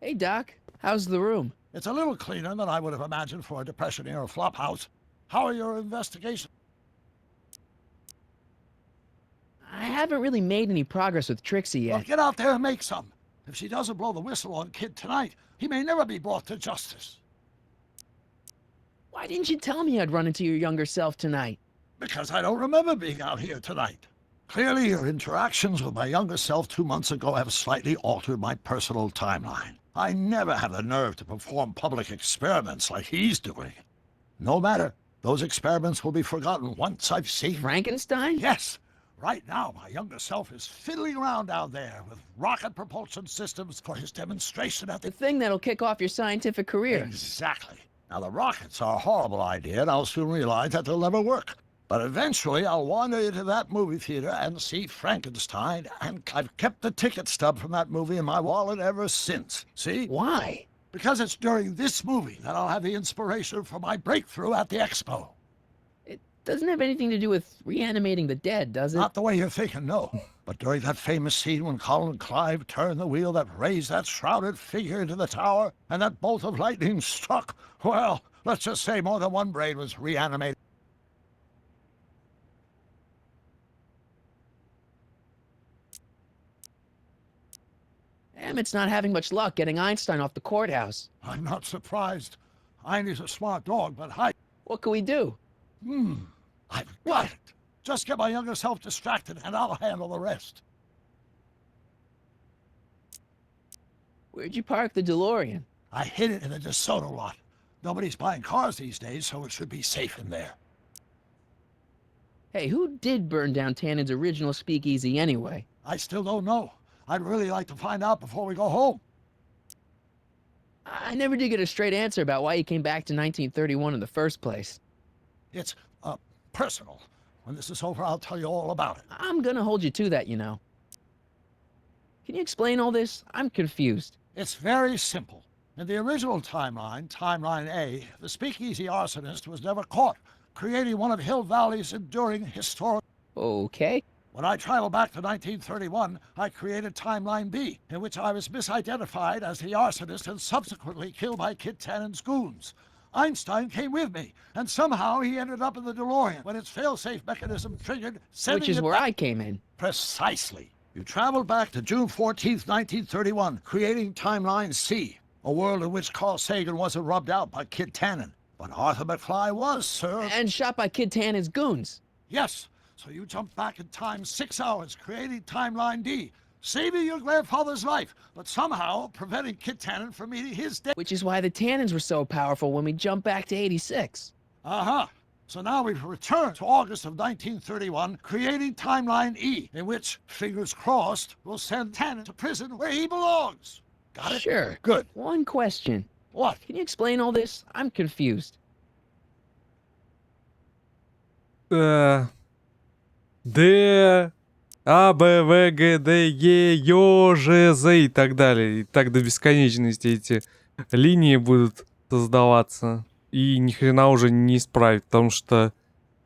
Hey, Doc. How's the room? It's a little cleaner than I would have imagined for a Depression-era flophouse. How are your investigations? I haven't really made any progress with Trixie yet. Well, get out there and make some. If she doesn't blow the whistle on Kid tonight, he may never be brought to justice. Why didn't you tell me I'd run into your younger self tonight? Because I don't remember being out here tonight. Clearly, your interactions with my younger self 2 months ago have slightly altered my personal timeline. I never have the nerve to perform public experiments like he's doing. No matter. Those experiments will be forgotten once I've seen... Frankenstein? Yes. Right now, my younger self is fiddling around down there with rocket propulsion systems for his demonstration at The thing that'll kick off your scientific career. Exactly. Now, the rockets are a horrible idea, and I'll soon realize that they'll never work. But eventually, I'll wander into that movie theater and see Frankenstein, and I've kept the ticket stub from that movie in my wallet ever since. See? Why? Because it's during this movie that I'll have the inspiration for my breakthrough at the expo. It doesn't have anything to do with reanimating the dead, does it? Not the way you're thinking, no. But during that famous scene when Colin Clive turned the wheel that raised that shrouded figure into the tower, and that bolt of lightning struck, well, let's just say more than one brain was reanimated. Emmett's not having much luck getting Einstein off the courthouse. I'm not surprised. Einstein's a smart dog, but What can we do? I've got it. Just get my younger self distracted, and I'll handle the rest. Where'd you park the DeLorean? I hid it in the DeSoto lot. Nobody's buying cars these days, so it should be safe in there. Hey, who did burn down Tannen's original speakeasy anyway? I still don't know. I'd really like to find out before we go home. I never did get a straight answer about why he came back to 1931 in the first place. It's, personal. When this is over, I'll tell you all about it. I'm gonna hold you to that, you know. Can you explain all this? I'm confused. It's very simple. In the original timeline, Timeline A, the speakeasy arsonist was never caught, creating one of Hill Valley's enduring historic... Okay. When I traveled back to 1931, I created Timeline B, in which I was misidentified as the arsonist and subsequently killed by Kid Tannen's goons. Einstein came with me, and somehow he ended up in the DeLorean when its fail-safe mechanism triggered, sending Which is where I came in. Precisely. You traveled back to June 14th, 1931, creating Timeline C, a world in which Carl Sagan wasn't rubbed out by Kid Tannen. But Arthur McFly was, sir. And shot by Kid Tannen's goons. Yes. So you jumped back in time 6 hours, creating Timeline D, saving your grandfather's life, but somehow preventing Kid Tannen from meeting his death. Which is why the Tannens were so powerful when we jumped back to 86. Uh-huh. So now we've returned to August of 1931, creating Timeline E, in which, fingers crossed, we'll send Tannen to prison where he belongs. Got it? Sure. Good. One question. What? Can you explain all this? I'm confused. Д, А, Б, В, Г, Д, Е, Ё, Ж, З и так далее. И так до бесконечности эти линии будут создаваться. И ни хрена уже не исправить, потому что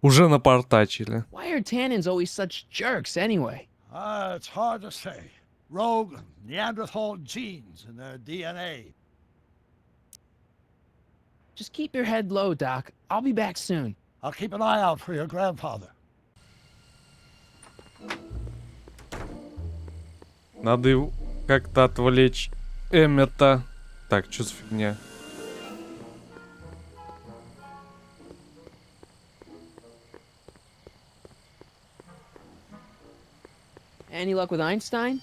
уже напортачили. Why are Tannens always such jerks anyway? It's hard to say. Rogue Neanderthal genes in their DNA. Just keep your head low, Doc. I'll be back soon. I'll keep an eye out for your grandfather. Надо его как-то отвлечь Эммета. Так, что за фигня? Any luck with Einstein?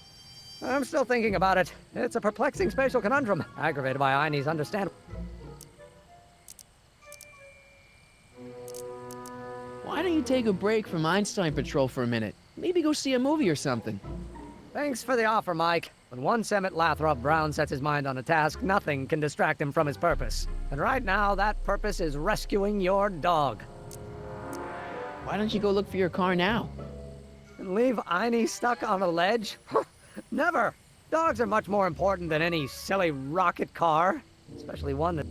I'm still thinking about it. It's a perplexing spatial conundrum, aggravated by Einie's understandable. Why don't you take a break from Einstein Patrol for a minute? Maybe go see a movie or something. Thanks for the offer, Mike. When once Emmett Lathrop Brown sets his mind on a task, nothing can distract him from his purpose. And right now, that purpose is rescuing your dog. Why don't you go look for your car now? And leave Einie stuck on a ledge? Never! Dogs are much more important than any silly rocket car. Especially one that...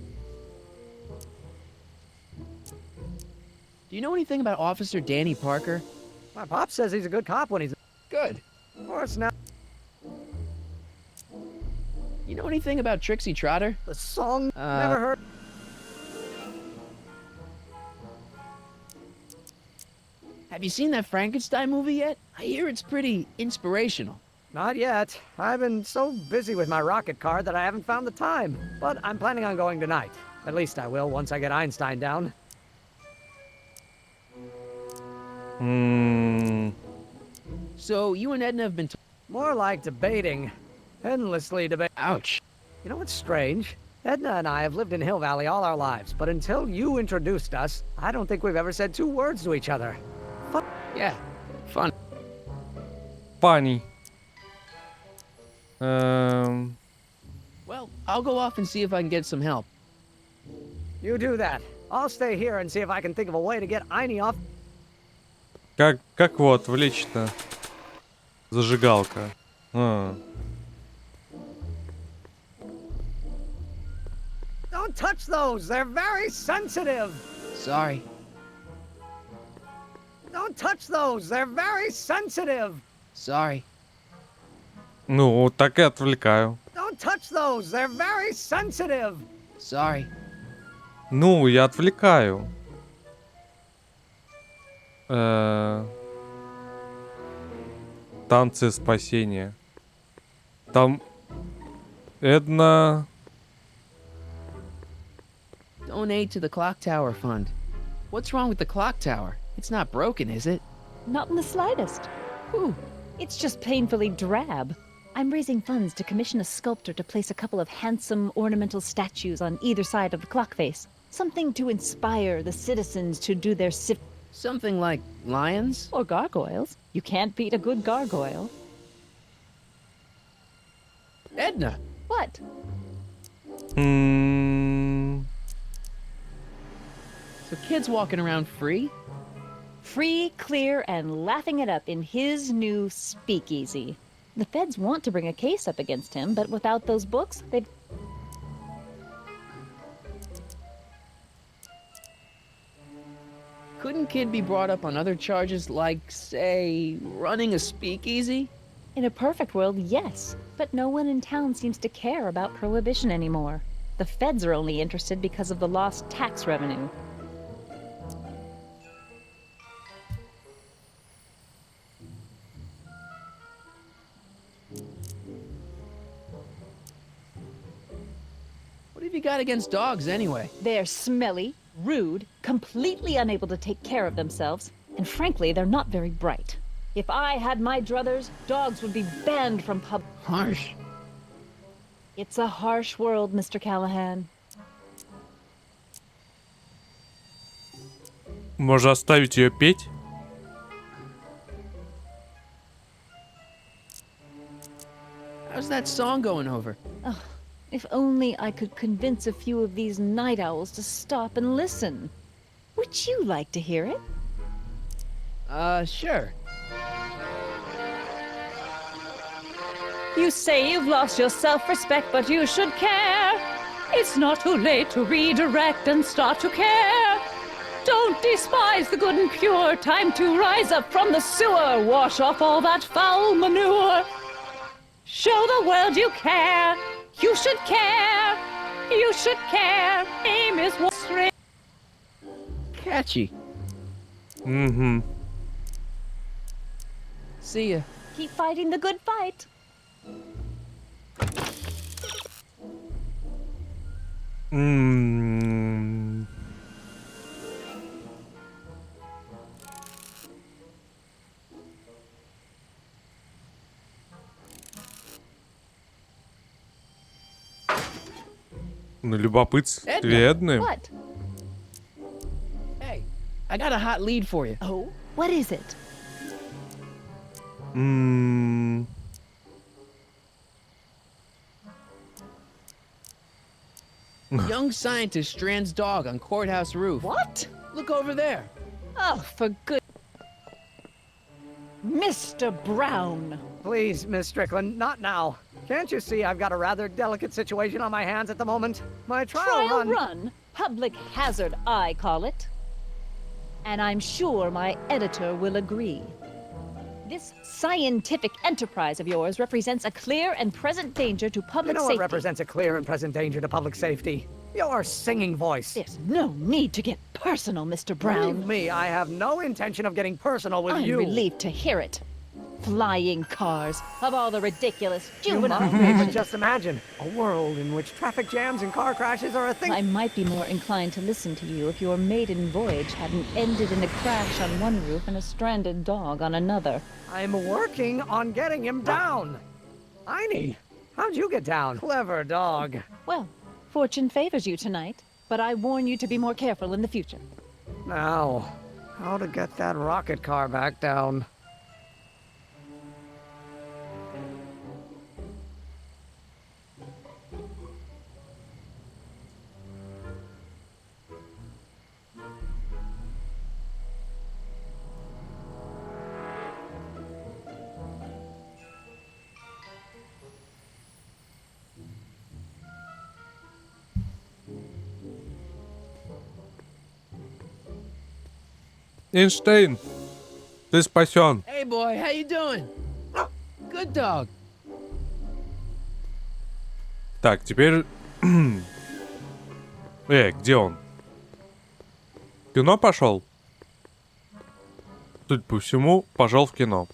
Do you know anything about Officer Danny Parker? My pop says he's a good cop when he's... Good. Of course, now... You know anything about Trixie Trotter? The song? Never heard. Have you seen that Frankenstein movie yet? I hear it's pretty inspirational. Not yet. I've been so busy with my rocket car that I haven't found the time. But I'm planning on going tonight. At least I will once I get Einstein down. So you and Edna have been more like debating. Endlessly debate. Ouch. You know what's strange? Edna and I have lived in Hill Valley all our lives, but until you introduced us, I don't think we've ever said 2 words to each other. Yeah, fun. Funny. Well, I'll go off and see if I can get some help. You do that. I'll stay here and see if I can think of a way to get Einie off. Как его отвлечь-то? Зажигалка. Don't touch those! They're very sensitive! Sorry. Don't touch those! They're very sensitive! Sorry. Ну, вот так и отвлекаю. Don't touch those! They're very sensitive! Sorry. Ну, я отвлекаю. Танцы спасения. Там Эдна... Donate to the Clock Tower Fund. What's wrong with the clock tower? It's not broken, is it? Not in the slightest. Whew. It's just painfully drab. I'm raising funds to commission a sculptor to place a couple of handsome ornamental statues on either side of the clock face. Something to inspire the citizens to do their Something like lions? Or gargoyles. You can't beat a good gargoyle. Edna! What? So kids walking around free? Free, clear, and laughing it up in his new speakeasy. The feds want to bring a case up against him, but without those books, they'd... Couldn't Kid be brought up on other charges like, say, running a speakeasy? In a perfect world, yes. But no one in town seems to care about prohibition anymore. The feds are only interested because of the lost tax revenue. What have you got against dogs, anyway? They're smelly, rude, completely unable to take care of themselves, and frankly, they're not very bright. If I had my druthers, dogs would be banned from pub... Harsh. It's a harsh world, Mr. Callahan. Можно оставить ее петь? How's that song going over? Oh, if only I could convince a few of these night owls to stop and listen. Would you like to hear it? Sure. You say you've lost your self-respect, but you should care. It's not too late to redirect and start to care. Don't despise the good and pure. Time to rise up from the sewer. Wash off all that foul manure. Show the world you care. You should care. You should care. Aim is what's real. Catchy. Mm-hmm. See ya. Keep fighting the good fight. Ну, любопытствие Эдны. What? Hey, I got a hot lead for you. Oh, what is it? Young scientist strands dog on courthouse roof. What? Look over there. Oh, for good... Mr. Brown! Please, Miss Strickland, not now. Can't you see I've got a rather delicate situation on my hands at the moment? My trial run? Public hazard, I call it. And I'm sure my editor will agree. This scientific enterprise of yours represents a clear and present danger to You public know what safety. represents a clear and present danger to public safety? Your singing voice. There's no need to get personal, Mr. Brown. Believe me, I have no intention of getting personal with I'm you. relieved to hear it. Flying cars, of all the ridiculous You juvenile might be, but fashions. just imagine a world in which traffic jams and car crashes are a thing. I might be more inclined to listen to you if your maiden voyage hadn't ended in a crash on one roof and a stranded dog on another. I'm working on getting him down. Einie, how'd you get down? Clever dog. Well, fortune favors you tonight, but I warn you to be more careful in the future. Now, how to get that rocket car back down? Эйнштейн, ты спасен. Hey, boy, how you doing? Good dog. Так, теперь... где он? В кино пошел? Судя по всему, пошел в кино.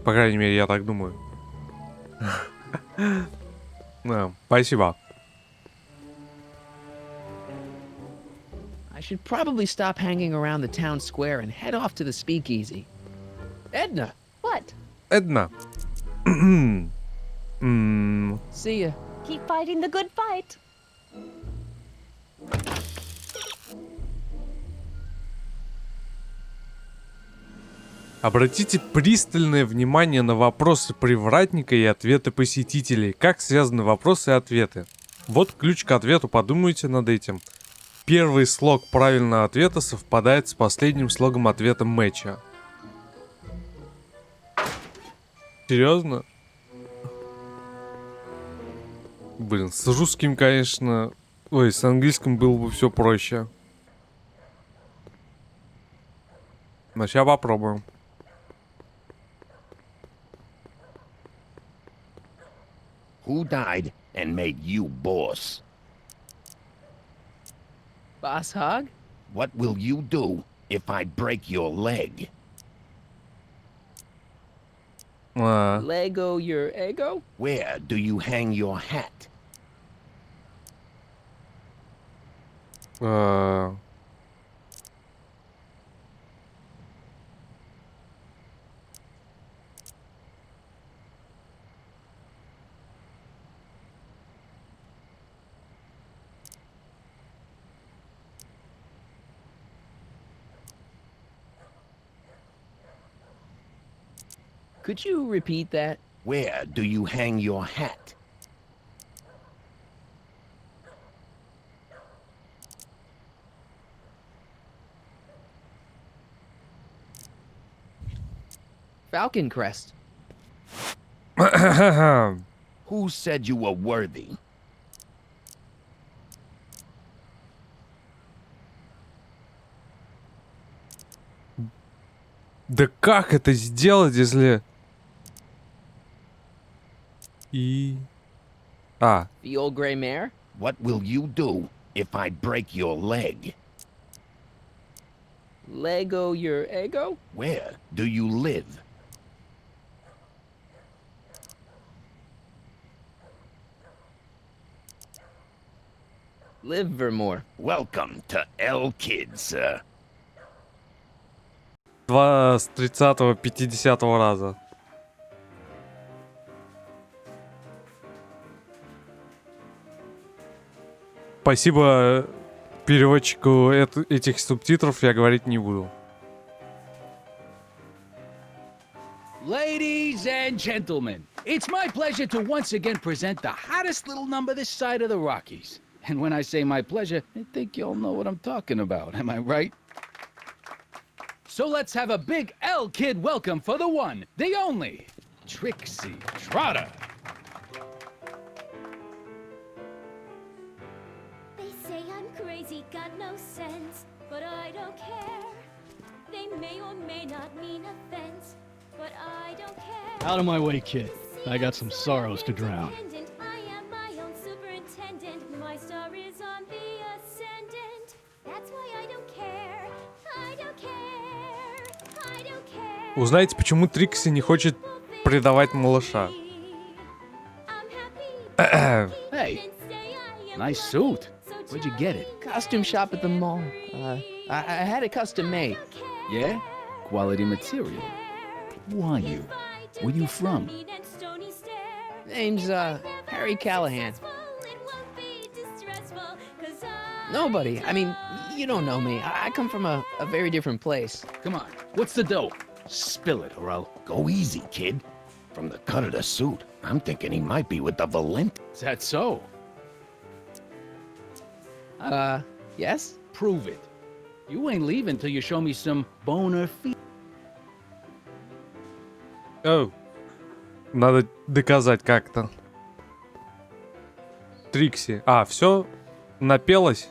По крайней мере, я так думаю. Спасибо. I should probably stop hanging around the town square and head off to the speakeasy. Edna! What? Эдна. See ya. Keep fighting the good fight. Обратите пристальное внимание на вопросы привратника и ответы посетителей. Как связаны вопросы и ответы? Вот ключ к ответу, подумайте над этим. Первый слог правильного ответа совпадает с последним слогом ответа матча. Серьезно? Блин, с русским, конечно... Ой, с английским было бы все проще. Но сейчас попробуем. Who died and made you boss? Boss Hog? What will you do if I break your leg? Lego your ego? Where do you hang your hat? Could you repeat that? Where do you hang your hat? Falcon Crest. Who said you were worthy? Да как это сделать, если... The old gray mare? What will you do if I break your leg? Lego your ego? Where do you live? Livermore. Welcome to L Kids, sir. 2 с 30-го, 50-го раза. Спасибо переводчику этих субтитров, я говорить не буду. Ladies and gentlemen, it's my pleasure to once again present the hottest little number this side of the Rockies. And when I say my pleasure, I think you'll know what I'm talking about, am I right? So let's have a big L-Kid welcome for the one, the only, Trixie Trotter. They say I'm crazy, got no sense, but I don't care. They may or may not mean offense. Out of my way, kid. I got some sorrows to drown. Узнайте, почему Трикси не хочет предавать малыша. Hey, nice suit. Where'd you get it? Costume shop at the mall. I had it custom made. Yeah? Quality material. Who are you? Where you from? Name's, Harry Callahan. Nobody. I mean, you don't know me. I come from a very different place. Come on, what's the dough? Spill it, or I'll... Go easy, kid. From the cut of the suit, I'm thinking he might be with the Valent. Is that so? Yes? Prove it. You ain't leaving till you show me some boner feet. Оу. Надо доказать как-то. Трикси. А, все? Напелась?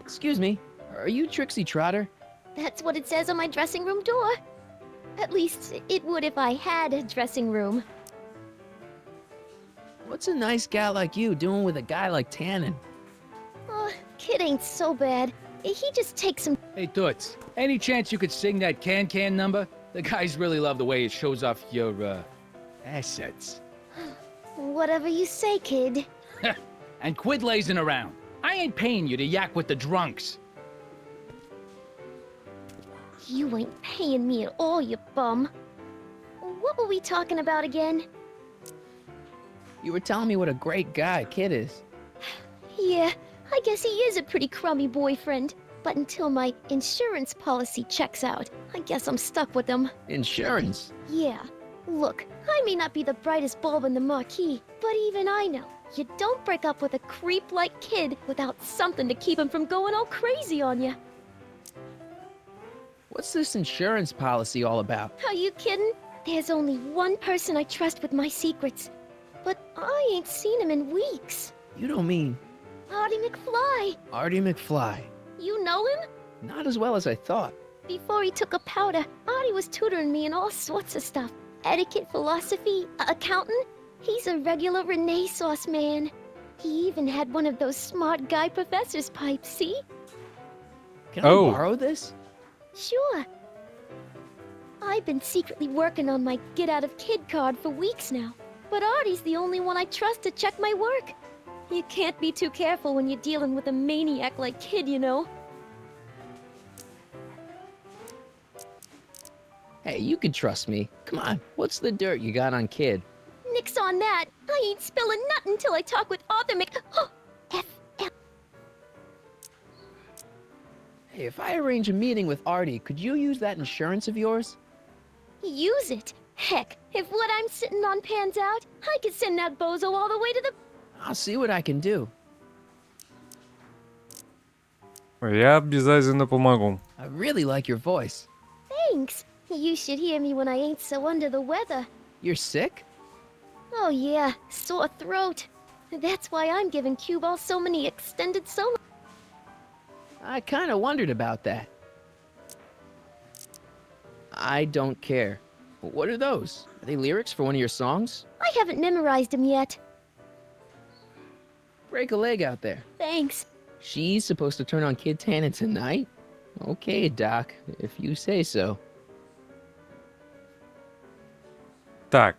Excuse me. Are you Trixie Trotter? That's what it says on my dressing room door. At least, it would if I had a dressing room. What's a nice gal like you doing with a guy like Tannen? Oh, kid ain't so bad. He just takes some... Hey, Toots, any chance you could sing that can number? The guys really love the way it shows off your, assets. Whatever you say, kid. And quit lazing around. I ain't paying you to yak with the drunks. You ain't paying me at all, you bum. What were we talking about again? You were telling me what a great guy Kid is. Yeah, I guess he is a pretty crummy boyfriend. But until my insurance policy checks out, I guess I'm stuck with him. Insurance? Yeah. Look, I may not be the brightest bulb in the marquee, but even I know you don't break up with a creep like Kid without something to keep him from going all crazy on you. What's this insurance policy all about? Are you kidding? There's only one person I trust with my secrets. But I ain't seen him in weeks. You don't mean... Artie McFly. Artie McFly. You know him? Not as well as I thought. Before he took a powder, Artie was tutoring me in all sorts of stuff. Etiquette, philosophy, accounting. He's a regular Renaissance man. He even had one of those smart guy professor's pipes, see? Can I borrow this? Sure. I've been secretly working on my Get Out of Kid card for weeks now. But Artie's the only one I trust to check my work. You can't be too careful when you're dealing with a maniac like Kid, you know. Hey, you can trust me. Come on, what's the dirt you got on Kid? Nix on that. I ain't spilling nothing till I talk with Arthur F. Hey, if I arrange a meeting with Artie, could you use that insurance of yours? Use it? Heck, if what I'm sitting on pans out, I could send that bozo all the way to the... I'll see what I can do. Я обязательно помогу. I really like your voice. Thanks. You should hear me when I ain't so under the weather. You're sick? Oh yeah, sore throat. That's why I'm giving cue ball so many extended solo. I kinda wondered about that. I don't care. What are those? Are they lyrics for one of your songs? I haven't memorized them yet. Break a leg out there. Thanks. She's supposed to turn on Kid Tannen tonight? Okay, Doc, if you say so. Так.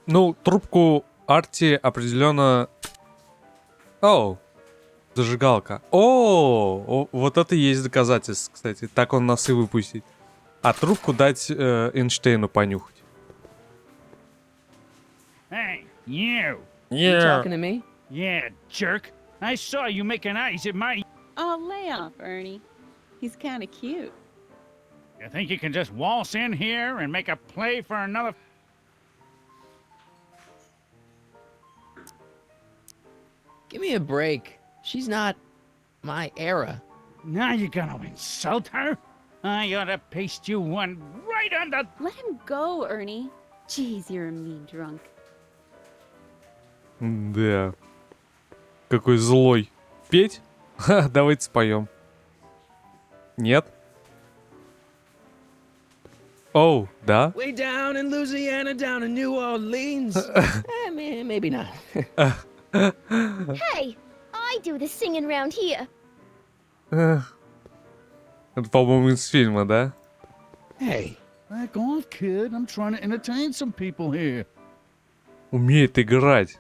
Ну, трубку Арти определенно... О, зажигалка. О, вот это и есть доказательство, кстати. Так он нас и выпустит. А трубку дать Эйнштейну понюхать. Hey, you! You talking to me? Yeah, jerk. I saw you making eyes at my... Oh, lay off, Ernie. He's kind of cute. You think you can just waltz in here and make a play for another... Give me a break. She's not my era. Now you're gonna insult her? I ought to paste you one right on the... Let him go, Ernie. Jeez, you're a mean drunk. Да. Какой злой. Петь? Ха, давайте споем. Нет? Оу, да? Way down in Louisiana, down in New Orleans. Maybe not. Hey, I do the singing round here. Это, по-моему, из фильма, да? Hey, back off, kid. I'm trying to entertain some people here. Умеет играть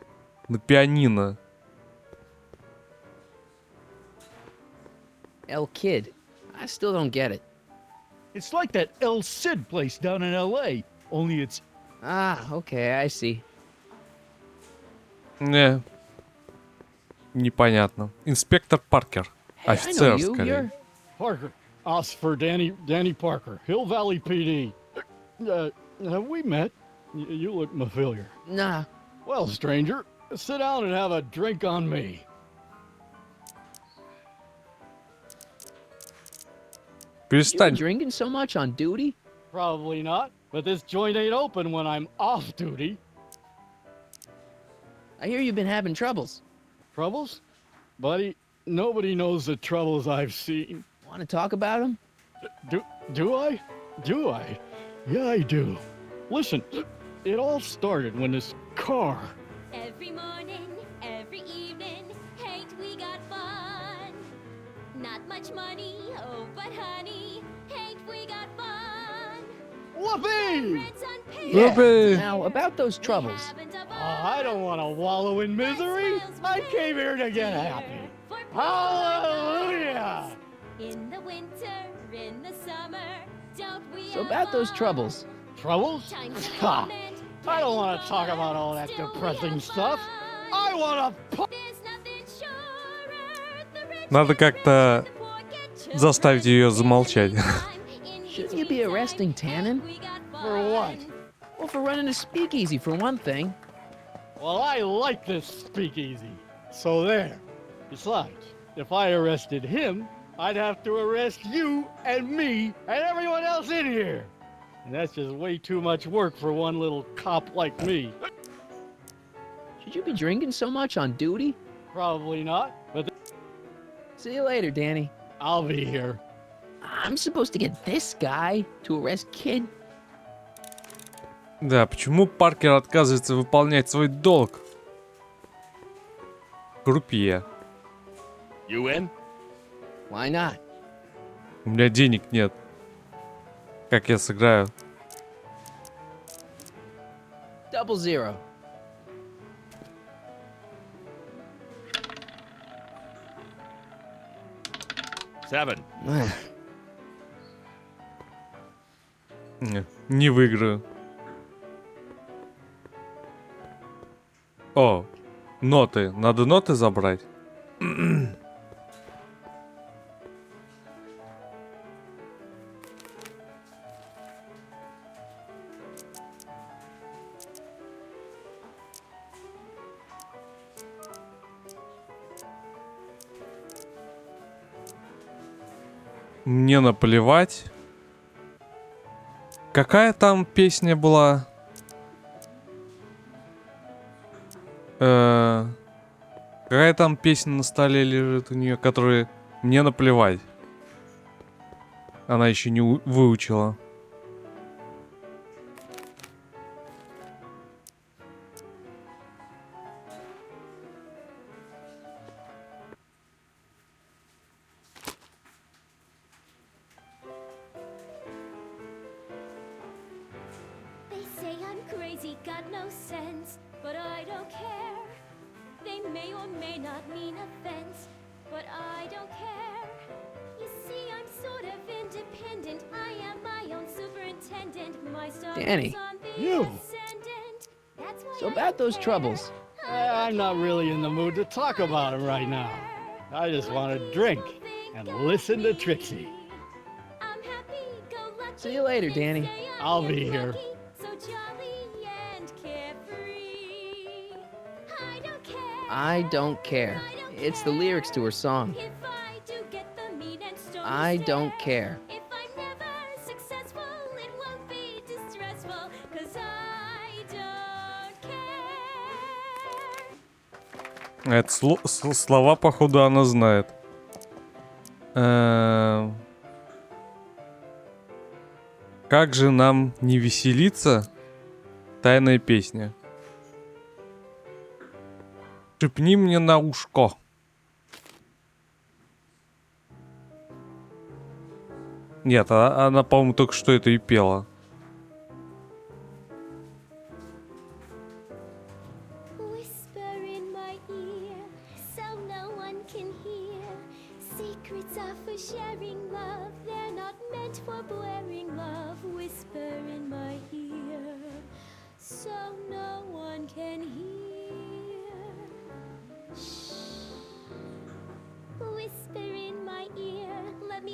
на пианино. El Kid. I still don't get it. It's like that El Cid place down in L.A., only it's... Ah, okay, I see. Не. Непонятно. Инспектор Паркер. Офицер, скорее. Parker. Us for Danny Parker, Hill Valley PD. Have we met? You look familiar. Nah. Well, stranger, sit down and have a drink on me. You Перестань. drinking so much on duty? Probably not, but this joint ain't open when I'm off duty. I hear you've been having troubles. Troubles? Buddy, nobody knows the troubles I've seen. Want to talk about them? Do I? Do I? Yeah, I do. Listen, it all started when this car... Every morning, every evening, ain't we got fun? Not much money, oh, but honey, ain't we got fun? Whoopee! Whoopee! Now, about those troubles. I don't want to wallow in misery. I came here to get happy. Hallelujah! In the winter, in the summer, don't we So about those troubles. Troubles? Ha! I don't want to talk about all that depressing stuff. I want to... Надо как-то заставить ее замолчать. Shouldn't you be arresting Tannen? For what? Well, for running a speakeasy, for one thing. Well, I like this speakeasy. So there. Besides, if I arrested him, I'd have to arrest you and me and everyone else in here. And that's just way too much work for one little cop like me. Should you be drinking so much on duty? Probably not, but... See you later, Danny. I'll be here. I'm supposed to get this guy to arrest Kid? Да, почему Паркер отказывается выполнять свой долг? Крупье. You in? Why not? У меня денег нет. Как я сыграю? 00. Не выиграю. О, ноты. Надо ноты забрать. Мне наплевать. Какая там песня была? Какая там песня на столе лежит у нее, которая мне наплевать? Она еще не выучила. They say I'm crazy, got no sense, but I don't care. They may or may not mean offense, but I don't care. You see, I'm sort of independent. I am my own superintendent. My star Danny. is on the You. ascendant. That's why So I about those care. troubles. I'm not really in the mood to talk about them right now. I just want to drink and listen to Trixie. I'm happy-go-lucky. See you later, Danny. They say I'll I'm be here. lucky, so jolly and carefree. I don't care. I don't care. It's the lyrics to her song. If I do get the mean and stone I don't stare. care. If I'm never successful, it won't be distressful, 'cause I don't care. Это слова, походу, она знает. как же нам не веселиться? Тайная песня. Шепни мне на ушко. Нет, она, по-моему, только что это и пела.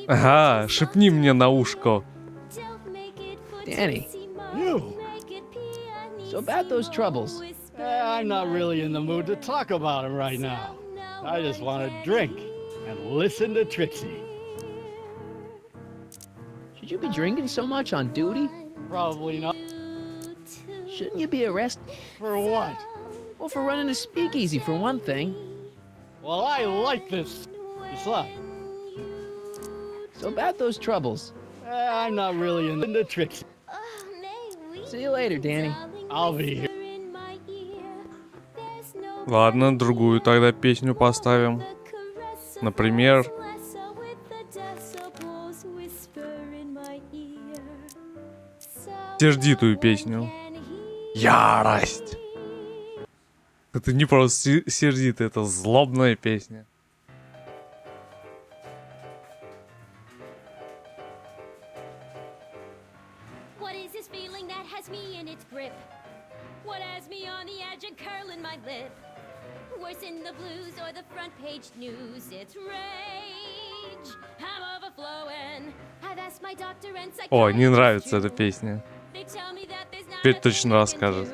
Ага, шепни мне на ушко. Danny. You! So about those troubles. I'm not really in the mood to talk about them right now. I just want to drink and listen to Trixie. Should you be drinking so much on duty? Probably not. Shouldn't you be arrested? For what? Well, for running a speakeasy, for one thing. Well, I like this. Besides, So about those troubles. I'm not really in the Trixie. See you later, Danny. I'll be here. Ладно, другую тогда песню поставим. Например... сердитую песню. Ярость! Это не просто сердитая, это злобная песня. What is this feeling that has me in its grip? What has me on the edge and curling my lip? Worse in the blues or the front page news, it's rage. I'm overflowing. I've asked my doctor and psychiatrist. О, не нравится эта песня. Теперь точно расскажет.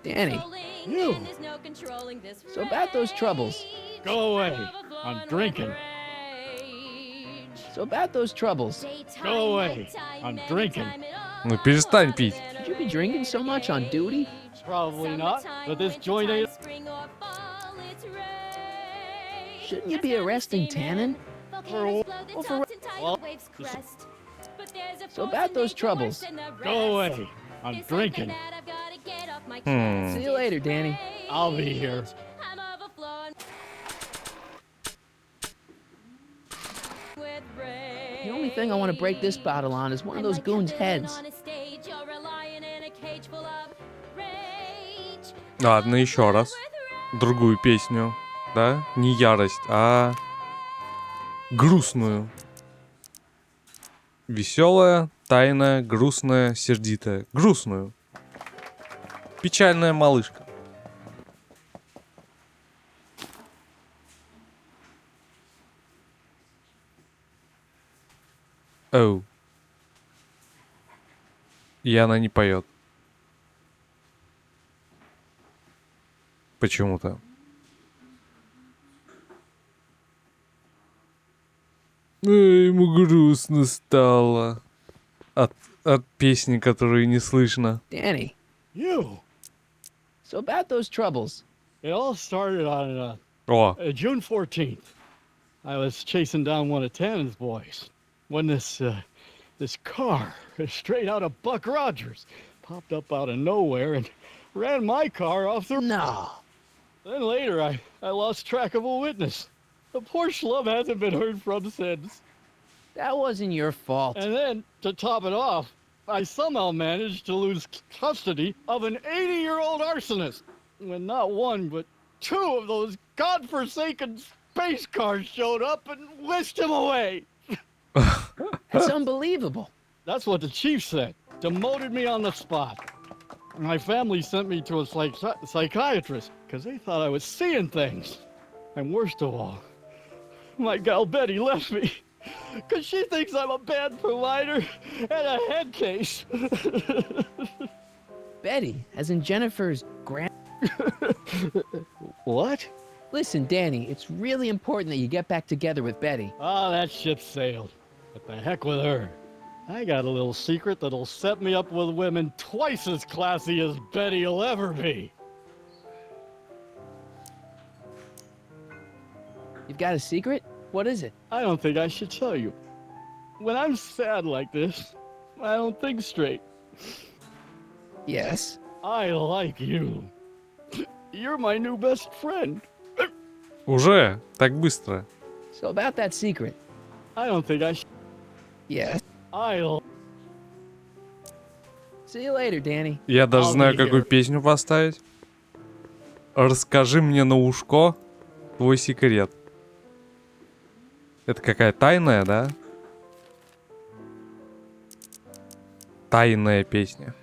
Danny. You! So about those troubles. Go away. I'm drinking. So about those troubles. Go away. I'm drinking. Ну перестань пить. Should you be drinking so much on duty? Probably not, but this joint ain't... Shouldn't you be arresting Tannen? For well, So about those troubles. go away. I'm drinking. See you later, Danny. I'll be here. The only thing I want to break this bottle on is one of those goons' heads. Ладно, еще раз. Другую песню. Да? Не ярость, а... грустную. Веселая, тайная, грустная, сердитая. Грустную. Печальная малышка. Оу. И она не поет. Почему-то. Ему грустно стало. От песни, которую не слышно. Danny. You! So about those troubles. It all started on О, June 14th. I was chasing down one of Tannen's boys when this car, straight out of Buck Rogers, popped up out of nowhere and ran my car off the... No. Then later, I lost track of a witness. The poor schlub hasn't been heard from since. That wasn't your fault. And then, to top it off, I somehow managed to lose custody of an 80-year-old arsonist. When not one, but two of those godforsaken space cars showed up and whisked him away. That's unbelievable. That's what the chief said. Demoted me on the spot. My family sent me to a psychiatrist because they thought I was seeing things. And worst of all, my gal Betty left me because she thinks I'm a bad provider and a head case. Betty, as in Jennifer's grand... What? Listen, Danny, it's really important that you get back together with Betty. Ah, that ship sailed. What the heck with her? I got a little secret that'll set me up with women twice as classy as Betty will ever be. You've got a secret? What is it? I don't think I should tell you. When I'm sad like this, I don't think straight. Yes? I like you. You're my new best friend. Уже? Так быстро? So about that secret. I don't think I should. Yes? I'll... See you later, Danny. Я даже I'll знаю, be какую here. песню поставить. Расскажи мне на ушко твой секрет. Это какая тайная, да? Тайная песня.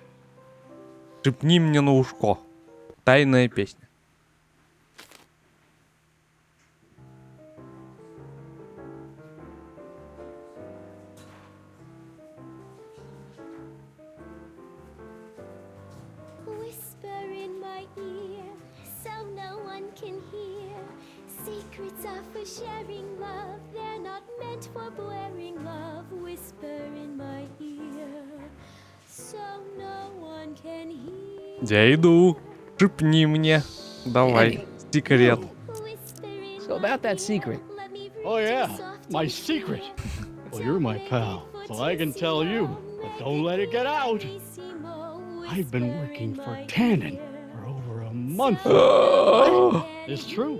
Шепни мне на ушко. Тайная песня. Whisper in my ear, so no one can hear. Secrets are for sharing love, they're not meant for blaring love. Whisper in my ear, so no one can hear. Я иду. Шепни мне. Давай. Секрет. So about that secret. Oh yeah, my secret. Well, you're my pal, so I can tell you, but don't let it get out. I've been working for Tannen for over a month. It's true.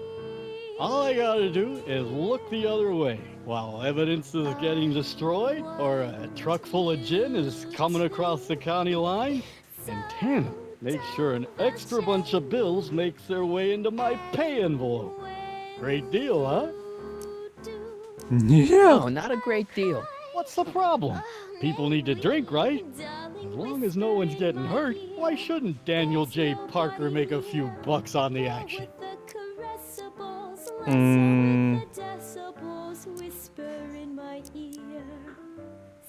All I gotta do is look the other way while evidence is getting destroyed or a truck full of gin is coming across the county line. And Tannen makes sure an extra bunch of bills makes their way into my pay envelope. Great deal, huh? No, not a great deal. What's the problem? People need to drink, right? As long as no one's getting hurt, why shouldn't Daniel J. Parker make a few bucks on the action?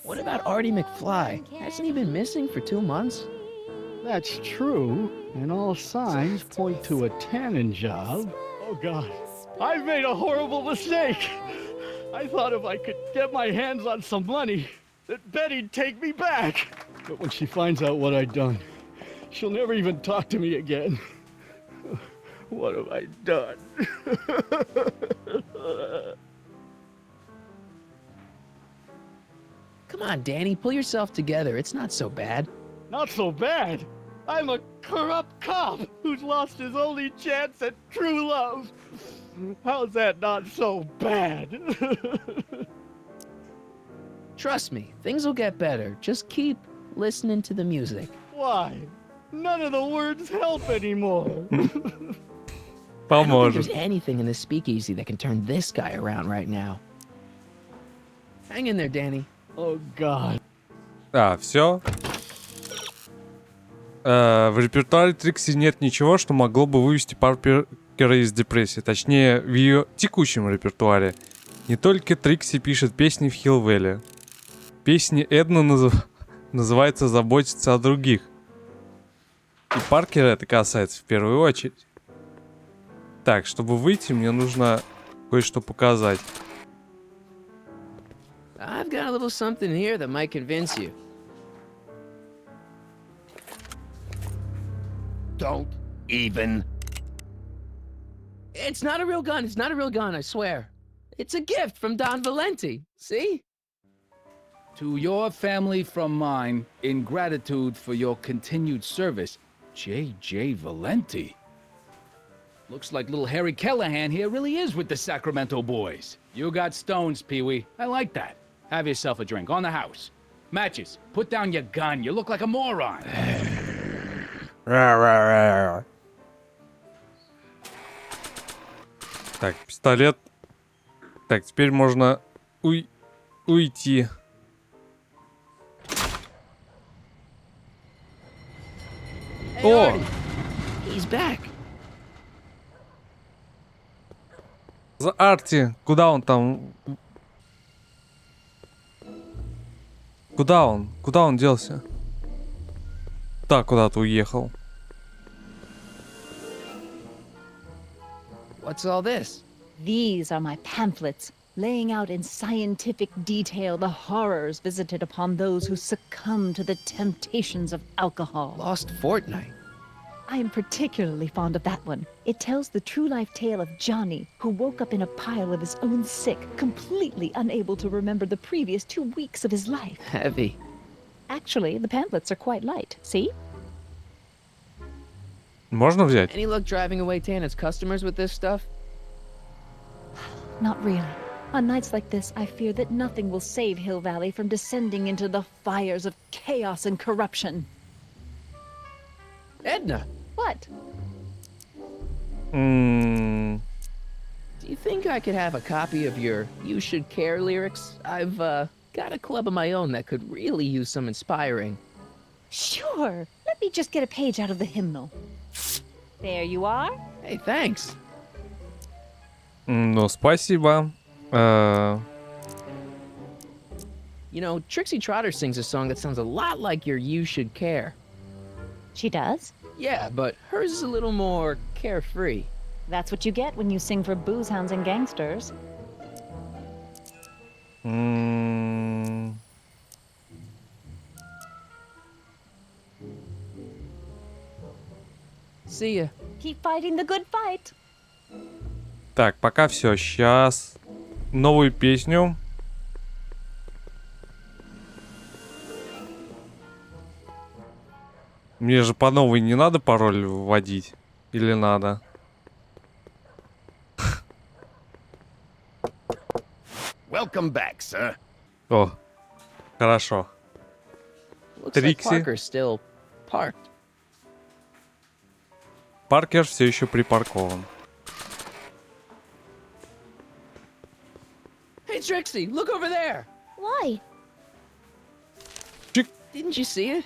What about Artie McFly? Hasn't he been missing for 2 months? That's true, and all signs point to a Tannen job. Oh God, I've made a horrible mistake. I thought if I could get my hands on some money, that Betty'd take me back. But when she finds out what I've done, she'll never even talk to me again. What have I done? Come on, Danny, pull yourself together. It's not so bad. Not so bad. I'm a corrupt cop who's lost his only chance at true love. How's that not so bad? Trust me, things will get better. Just keep listening to the music. Why? None of the words help anymore. I don't think Поможет. there's anything in this speakeasy that can turn this guy around right now. Hang in there, Danny. Oh, God. А, все. В репертуаре Трикси нет ничего, что могло бы вывести Паркера из депрессии. Точнее, в ее текущем репертуаре. Не только Трикси пишет песни в Хиллвелле. Песни Эдна называется «Заботиться о других». И Паркера это касается в первую очередь. Так, чтобы выйти, мне нужно кое-что показать. I've got a little something here that might convince you. Don't even. It's not a real gun. It's not a real gun, I swear. It's a gift from Don Valenti. See? To your family from mine, in gratitude for your continued service, J.J. Valenti. Looks like little Harry Callahan here really is with the Sacramento boys. You got stones, Pee-wee. I like that. Have yourself a drink on the house. Matches, put down your gun. You look like a moron. Так, пистолет. Так, теперь можно уйти. Hey, О! Artie. He's back. За Арти. Куда он там? Куда он? Куда он делся? Так, куда-то уехал. What's all this? These are my pamphlets, laying out in scientific detail the horrors visited upon those who succumb to the temptations of alcohol. Lost Fortnight. I am particularly fond of that one. It tells the true life tale of Johnny, who woke up in a pile of his own sick, completely unable to remember the previous 2 weeks of his life. Heavy. Actually, the pamphlets are quite light. See? Можно взять? Any luck driving away Tannen's customers with this stuff? Not really. On nights like this, I fear that nothing will save Hill Valley from descending into the fires of chaos and corruption. Edna, What? М, do you think I could have a copy of your You Should Care lyrics? I've, got a club of my own that could really use some inspiring. Sure. Let me just get a page out of the hymnal. There you are. Hey, thanks. Ну, спасибо. You know, Trixie Trotter sings a song that sounds a lot like your You Should Care. She does? Yeah, but hers is a little more carefree. That's what you get when you sing for boozehounds and gangsters. м, See ya. Keep fighting the good fight. Так, пока все. Сейчас новую песню. Мне же по новой не надо пароль вводить? Или надо? Welcome back, sir. О, хорошо. Looks like Trixie. Parker's still parked. Паркер все еще припаркован. Hey, Trixie, look over there. Why? Didn't you see it?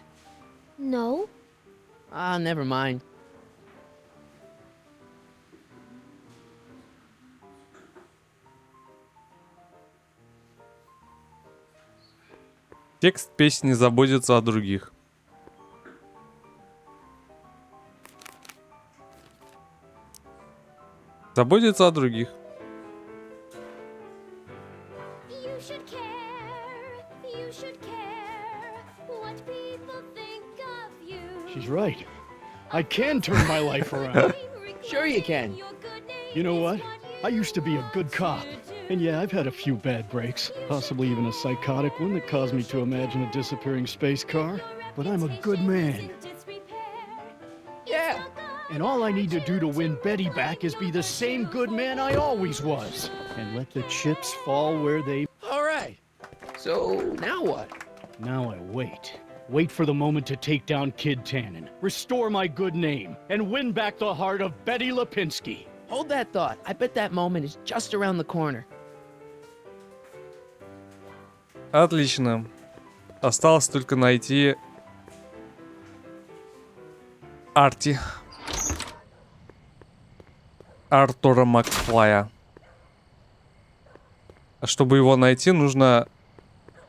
No. Ah, never mind. Текст песни заботится о других. Заботится о других. You should care. You should care what people think of you. She's right. I can turn my life around. Sure you can. You know what? I used to be a good cop. And yeah, I've had a few bad breaks. Possibly even a psychotic one that caused me to imagine a disappearing space car. But I'm a good man. Yeah. And all I need to do to win Betty back is be the same good man I always was. And let the chips fall where they... All right. So, now what? Now I wait. Wait for the moment to take down Kid Tannen, restore my good name, and win back the heart of Betty Lipinski. Hold that thought. I bet that moment is just around the corner. Отлично. Осталось только найти Арти. Артура Макфлая. А чтобы его найти, нужно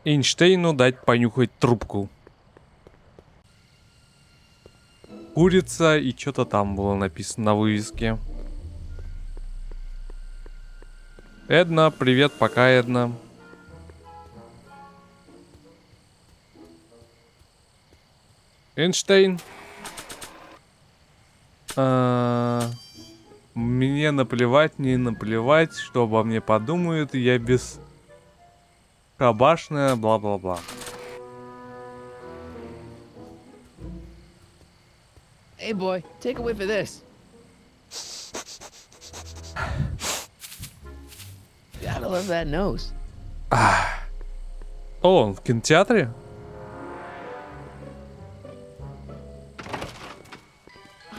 Эйнштейну дать понюхать трубку. Курица и что-то там было написано на вывеске. Эдна, привет, пока, Эдна. Эйнштейн. Мне наплевать, не наплевать, что обо мне подумают, я бескабашная, бла-бла-бла. Hey, boy, take a whiff of this. Gotta love that nose. О, он в кинотеатре?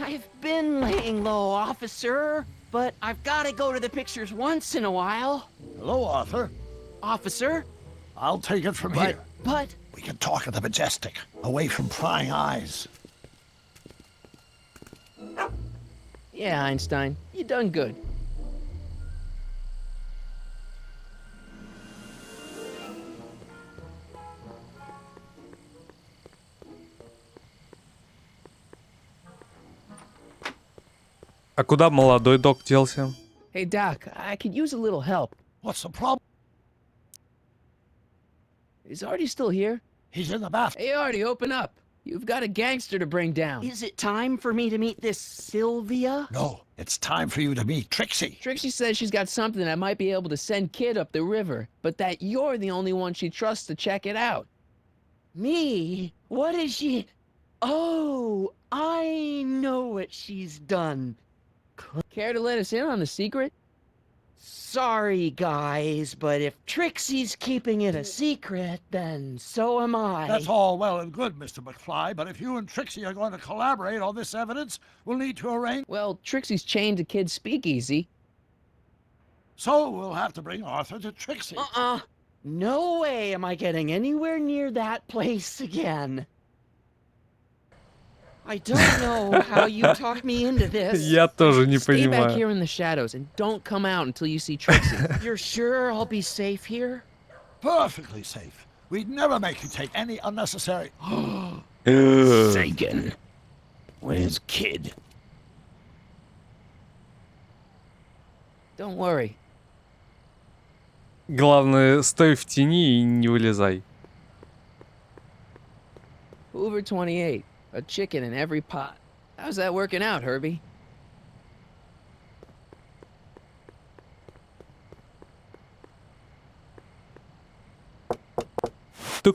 I've been laying low, officer, but I've got to go to the pictures once in a while. Hello, Arthur. Officer? I'll take it from But- here. But... We can talk at the Majestic, away from prying eyes. Yeah, Einstein, you done good. А куда молодой док делся? Hey, Doc, I could use a little help. What's the problem? Is Artie still here? He's in the bathroom. Hey, Artie, open up. You've got a gangster to bring down. Is it time for me to meet this Sylvia? No, it's time for you to meet Trixie. Trixie says she's got something that might be able to send Kid up the river, but that you're the only one she trusts to check it out. Me? What is she? Oh, I know what she's done. Care to let us in on the secret? Sorry, guys, but if Trixie's keeping it a secret, then so am I. That's all well and good, Mr. McFly, but if you and Trixie are going to collaborate on this evidence, we'll need to arrange... Well, Trixie's chained to Kid's speakeasy. So we'll have to bring Arthur to Trixie. No way am I getting anywhere near that place again. I don't know how you talked me into this. Я тоже не Stay back понимаю. here in the shadows and don't come out until you see Trixie. You're sure I'll be safe here? Perfectly safe. We'd never make you take any unnecessary... Sagan. Where's Kid? Don't worry. Главное, стой в тени и не вылезай. Hoover 28. A chicken in every pot. How's that working out, Herbie?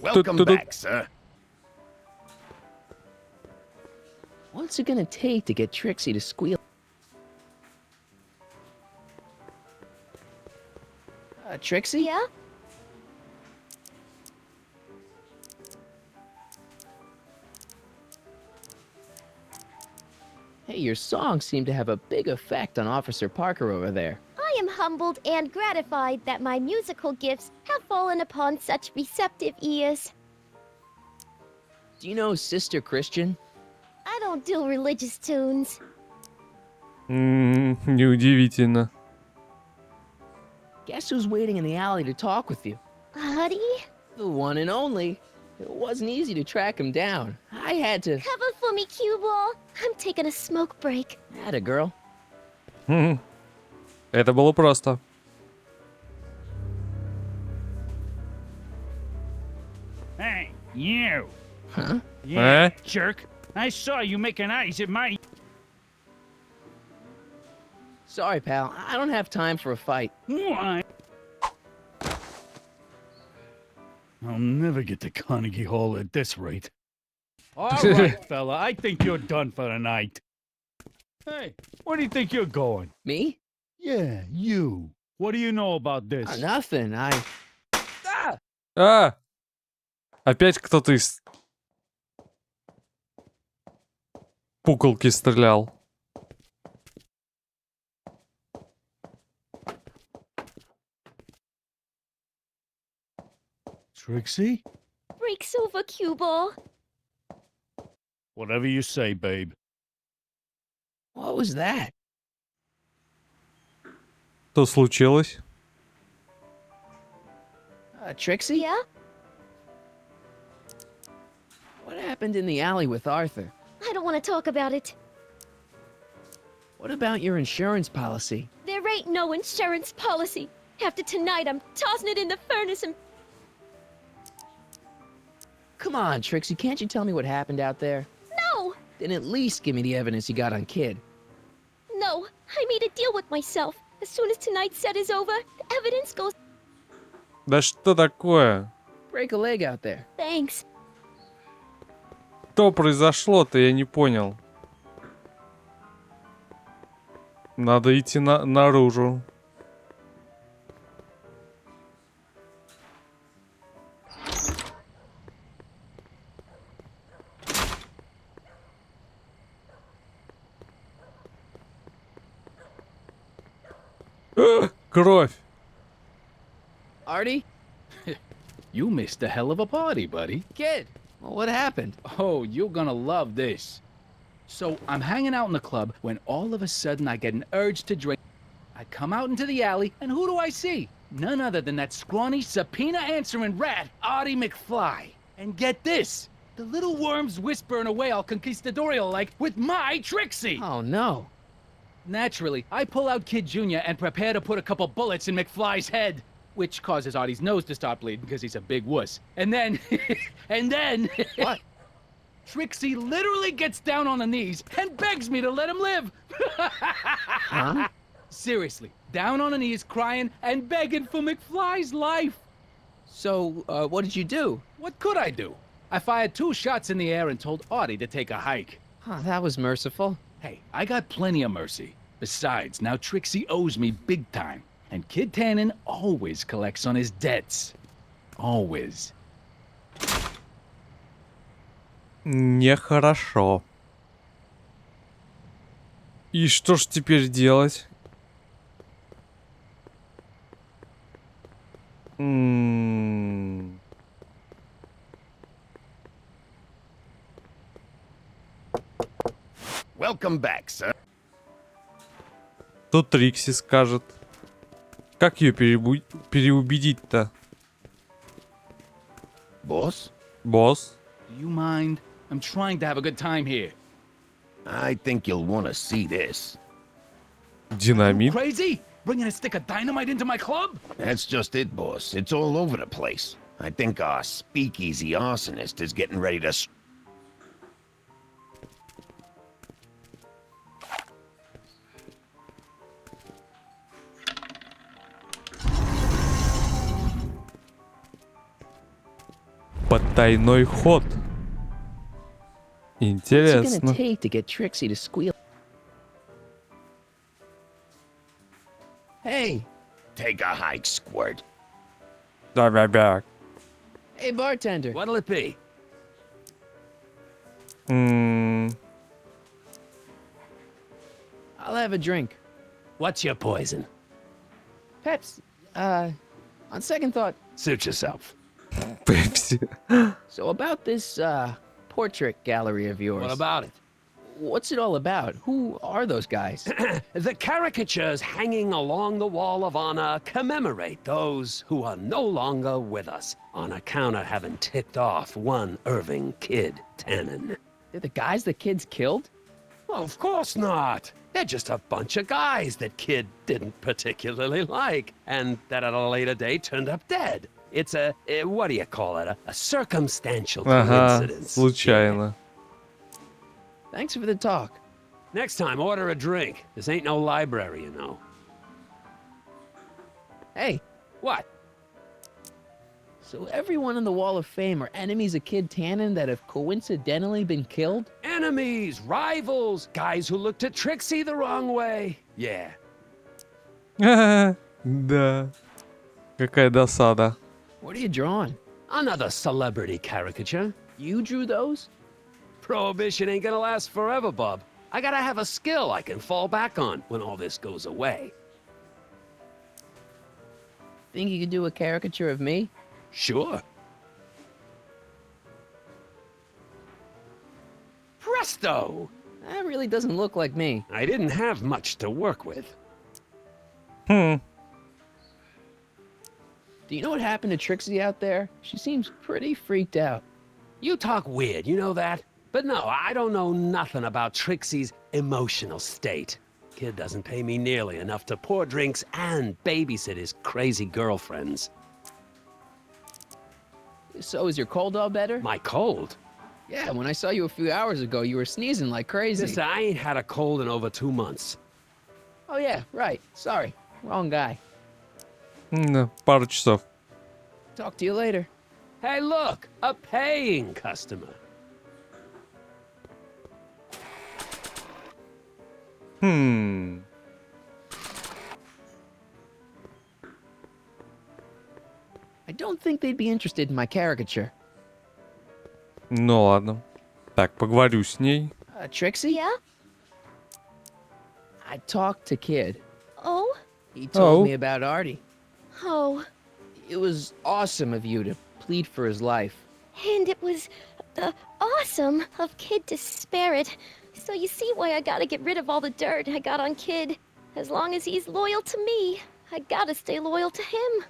Welcome back, sir. What's it gonna take to get Trixie to squeal? Trixie? Yeah? Hey, your songs seem to have a big effect on Officer Parker over there. I am humbled and gratified that my musical gifts have fallen upon such receptive ears. Do you know Sister Christian? I don't do religious tunes. Неудивительно. Guess who's waiting in the alley to talk with you? Audie? The one and only. It wasn't easy to track him down. I had to... Cover for me, cue ball. I'm taking a smoke break. Atta girl. Это было просто. Hey, you. Huh? Yeah, jerk. I saw you making eyes at my... Sorry, pal. I don't have time for a fight. What? I'll never get to Carnegie Hall at this rate. All right, fella. I think you're done for the night. Hey, where do you think you're going? Me? Yeah, you. What do you know about this? Nothing. Опять кто-то из пуколки стрелял. Trixie? Breaks over, cue ball. Whatever you say, babe. What was that? Что случилось? Trixie? Yeah? What happened in the alley with Arthur? I don't want to talk about it. What about your insurance policy? There ain't no insurance policy. After tonight, I'm tossing it in the furnace and... Come on, Trixie, can't you tell me what happened out there? No! Then at least give me the evidence you got on Kid. No, I made a deal with myself. As soon as tonight's set is over, the evidence goes... Да что такое? Break a leg out there. Thanks. Что произошло-то, я не понял. Надо идти наружу. Кровь. Artie? You missed a hell of a party, buddy. Kid, well, what happened? Oh, you're gonna love this. So, I'm hanging out in the club when all of a sudden I get an urge to drink. I come out into the alley, and who do I see? None other than that scrawny, subpoena-answering rat, Artie McFly. And get this, the little worm's whispering away all conquistadorial-like with my Trixie! Oh, no. Naturally, I pull out Kid Jr. and prepare to put a couple bullets in McFly's head, which causes Artie's nose to start bleeding because he's a big wuss. And then, What? Trixie literally gets down on her knees and begs me to let him live. Huh? Seriously, down on her knees, crying and begging for McFly's life. So, what did you do? What could I do? I fired 2 shots in the air and told Artie to take a hike. Oh, that was merciful. Hey, I got plenty of mercy. Besides, now Trixie owes me big time. And Kid Tannen always collects on his debts. Always. Нехорошо. И что ж теперь делать? Welcome back, sir. Тут Трикси скажет. Как ее переубедить-то? Boss? Босс? Do you mind? I'm trying to have a good time here. I think you'll want to see this. Динамит? Crazy? Bringing a stick of dynamite into my club? That's just it, boss. It's all over the place. I think our speakeasy arsonist is getting ready to... Потайной ход. What's it Интересно. gonna take to get Trixie to squeal? Hey, Take a hike, Squirt. Да-да-да. hey, bartender. What'll it be? I'll have a drink. What's your poison? Peps. On second thought. Suit yourself. Пепси. So about this portrait gallery of yours. What about it? What's it all about? Who are those guys? The caricatures hanging along the wall of honor commemorate those who are no longer with us on account of having ticked off one Irving Kid Tannen. They're the guys the kids killed? Well, of course not. They're just a bunch of guys that Kid didn't particularly like, and that at a later date turned up dead. It's a what do you call it? A circumstantial Ага, coincidence. случайно. Thanks for the talk. Next time, order a drink. This ain't no library, you know. Hey, What? so everyone on the Wall of Fame are enemies of Kid Tannen that have coincidentally been killed? Enemies, rivals, guys who looked at Trixie the wrong way. Yeah. Да. Какая досада. What are you drawing? Another celebrity caricature. You drew those? Prohibition ain't gonna last forever, bub. I gotta have a skill I can fall back on when all this goes away. Think you could do a caricature of me? Sure. Presto! That really doesn't look like me. I didn't have much to work with. Хм. Do you know what happened to Trixie out there? She seems pretty freaked out. You talk weird, you know that? But no, I don't know nothing about Trixie's emotional state. Kid doesn't pay me nearly enough to pour drinks and babysit his crazy girlfriends. So is your cold all better? My cold? Yeah, when I saw you a few hours ago, you were sneezing like crazy. Listen, I ain't had a cold in over 2 months. Oh yeah, right. Sorry. Wrong guy. Да, пару часов. Talk to you later. Hey, look, a paying customer. I don't think they'd be interested in my caricature. Ну ладно. Так, поговорю с ней. Trixie? Yeah? I talked to Kid. Oh? He told Oh. me about Artie. Oh. It was awesome of you to plead for his life. And it was awesome of Kid to spare it. So you see why I gotta get rid of all the dirt I got on Kid. As long as he's loyal to me, I gotta stay loyal to him.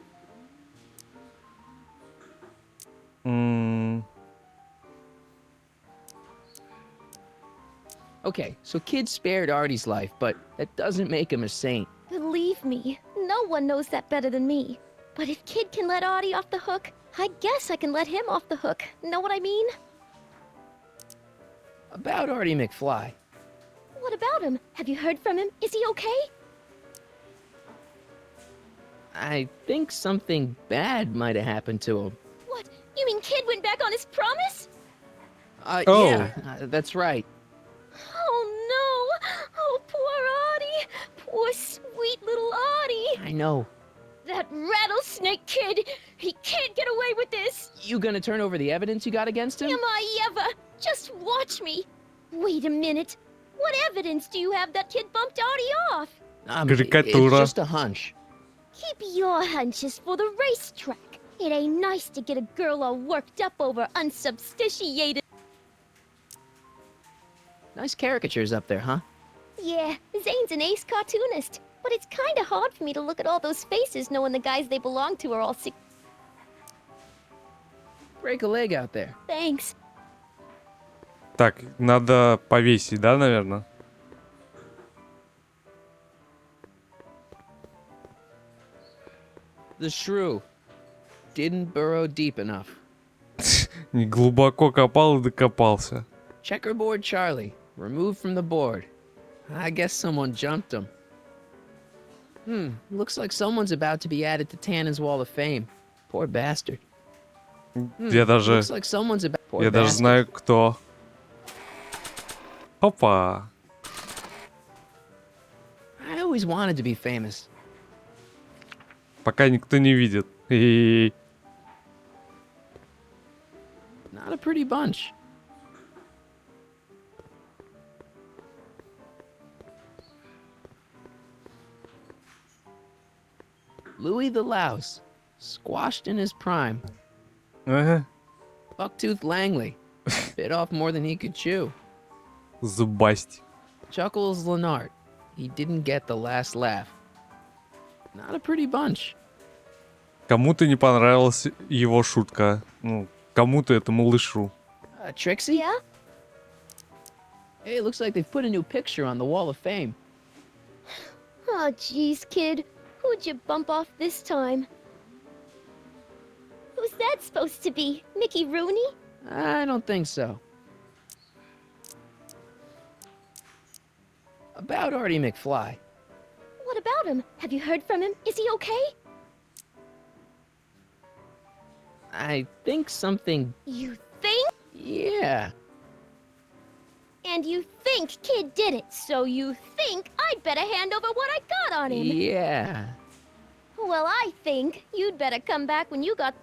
Okay, so Kid spared Artie's life, but that doesn't make him a saint. Believe me, no one knows that better than me. But if Kid can let Artie off the hook, I guess I can let him off the hook. Know what I mean? About Artie McFly. What about him? Have you heard from him? Is he okay? I think something bad might have happened to him. What? You mean Kid went back on his promise? Oh. Yeah, that's right. Oh no! Oh, poor Audie! Poor sweet little Audie! I know. That rattlesnake kid! He can't get away with this! You gonna turn over the evidence you got against him? Am I ever? Just watch me! Wait a minute. What evidence do you have that kid bumped Audie off? It's Карикатура. just a hunch. Keep your hunches for the racetrack. It ain't nice to get a girl all worked up over unsubstantiated. Nice caricatures up there, huh? Yeah, Zane's an ace cartoonist. But it's kinda hard for me to look at all those faces knowing the guys they belong to are all sick. Break a leg out there. Thanks. Так, надо повесить, да, наверное? The shrew didn't burrow deep enough. Не глубоко копал и докопался. Checkerboard Charlie, removed from the board. I guess someone jumped him. Looks like someone's about to be added to Tannen's Wall of Fame. Poor bastard. Я даже... Looks like someone's about... Poor Я даже bastard. знаю, кто. Опа. I always wanted to be famous. Пока никто не видит. И... Not a pretty bunch. Louis the Louse, squashed in his prime. Ага. Bucktooth Langley, bit off more than he could chew. Зубасть. Chuckles Lenart, he didn't get the last laugh. Not a pretty bunch. Кому-то не понравилась его шутка. Ну, кому-то это малышу. Trixie? Yeah? Hey, looks like they've put a new picture on the Wall of Fame. Oh, jeez, kid. Who'd you bump off this time? Who's that supposed to be? Mickey Rooney? I don't think so. About Artie McFly. What about him? Have you heard from him? Is he okay? I think something... You think? Yeah. And you think Kid did it, so you think I'd better hand over what I got on him. Yeah. Well, I think you'd better come back when you got...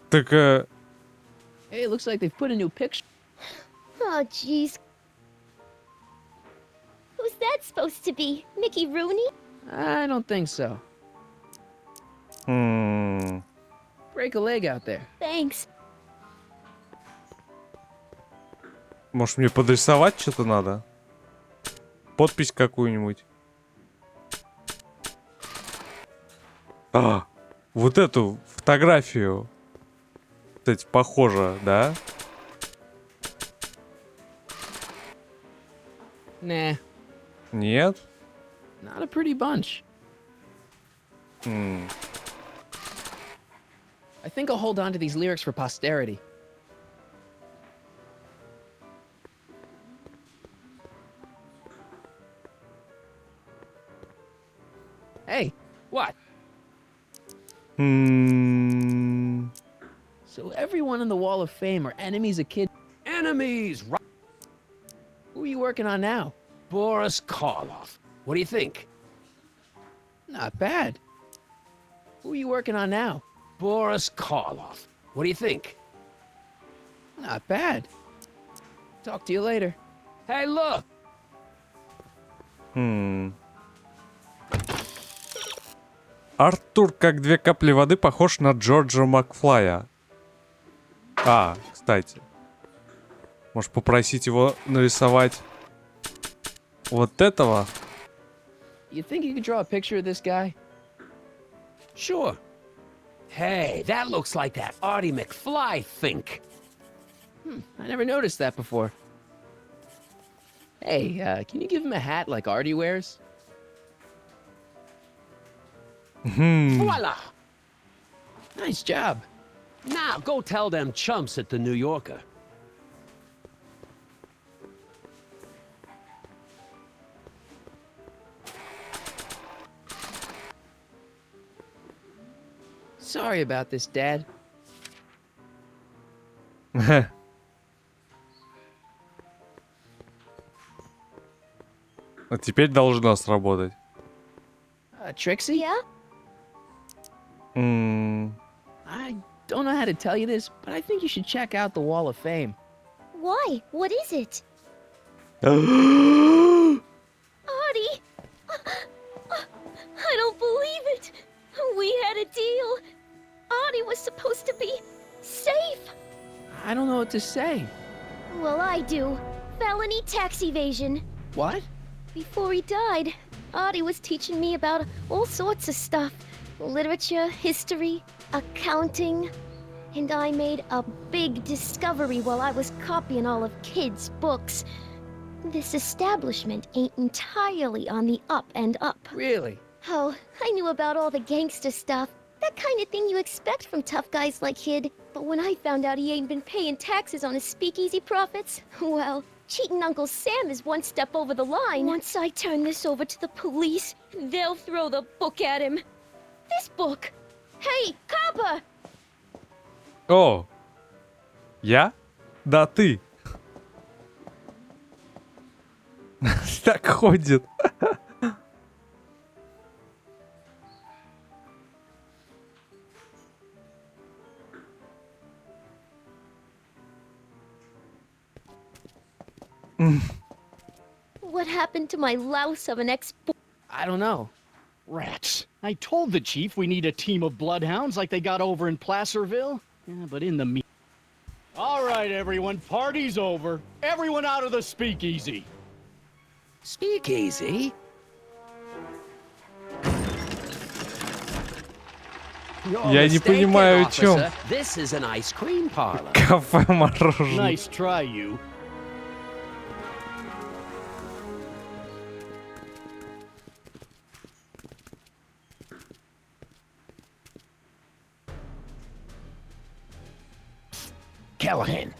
Так, Hey, looks like they've put a new picture. Oh, jeez. Who's that supposed to be? Mickey Rooney? I don't think so. Break a leg out there. Thanks. Может, мне подрисовать что-то надо? Подпись какую-нибудь. А, вот эту фотографию. Кстати, похоже, да? Nah, Нет? not a pretty bunch. М, I think I'll hold on to these lyrics for posterity. Hey, what? м, So everyone in the Wall of Fame are enemies of Kid. Enemies! Who are you working on now? Boris Karloff. What do you think? Not bad. Who are you working on now? Boris Karloff. What do you think? Not bad. Talk to you later. Hey, look! м. Артур, как две капли воды, похож на Джорджа Макфлая. А, кстати. Может, попросить его нарисовать вот этого? You think you could draw a picture of this guy? Sure. Hey, that looks like that Artie McFly think. I never noticed that before. Hey, can you give him a hat like Artie wears? Voila! Nice job. Now go tell them chumps at the New Yorker. Sorry about this, Dad. А теперь должна сработать. Trixie? Yeah? I don't know how to tell you this, but I think you should check out the Wall of Fame. Why? What is it? Mm. Artie! I don't believe it! We had a deal! Artie was supposed to be safe! I don't know what to say. Well, I do. Felony tax evasion. What? Before he died, Artie was teaching me about all sorts of stuff. Literature, history, accounting. And I made a big discovery while I was copying all of Kid's books. This establishment ain't entirely on the up and up. Really? Oh, I knew about all the gangster stuff. That kind of thing you expect from tough guys like Kid. But when I found out he ain't been paying taxes on his speakeasy profits, well, cheating Uncle Sam is one step over the line. Once I turn this over to the police, they'll throw the book at him. This book! Hey, copper! О! Я? Да, ты. Так ходит. What happened to my louse of an ex-boy? I don't know. Rats. I told the chief we need a team of bloodhounds like they got over in Placerville. Yeah, but in the All right, everyone, party's over. Everyone out of the speakeasy. Speakeasy? Я не понимаю, о чем. This is an ice cream parlor. Кафе мороженое. Nice try, you. Callahan.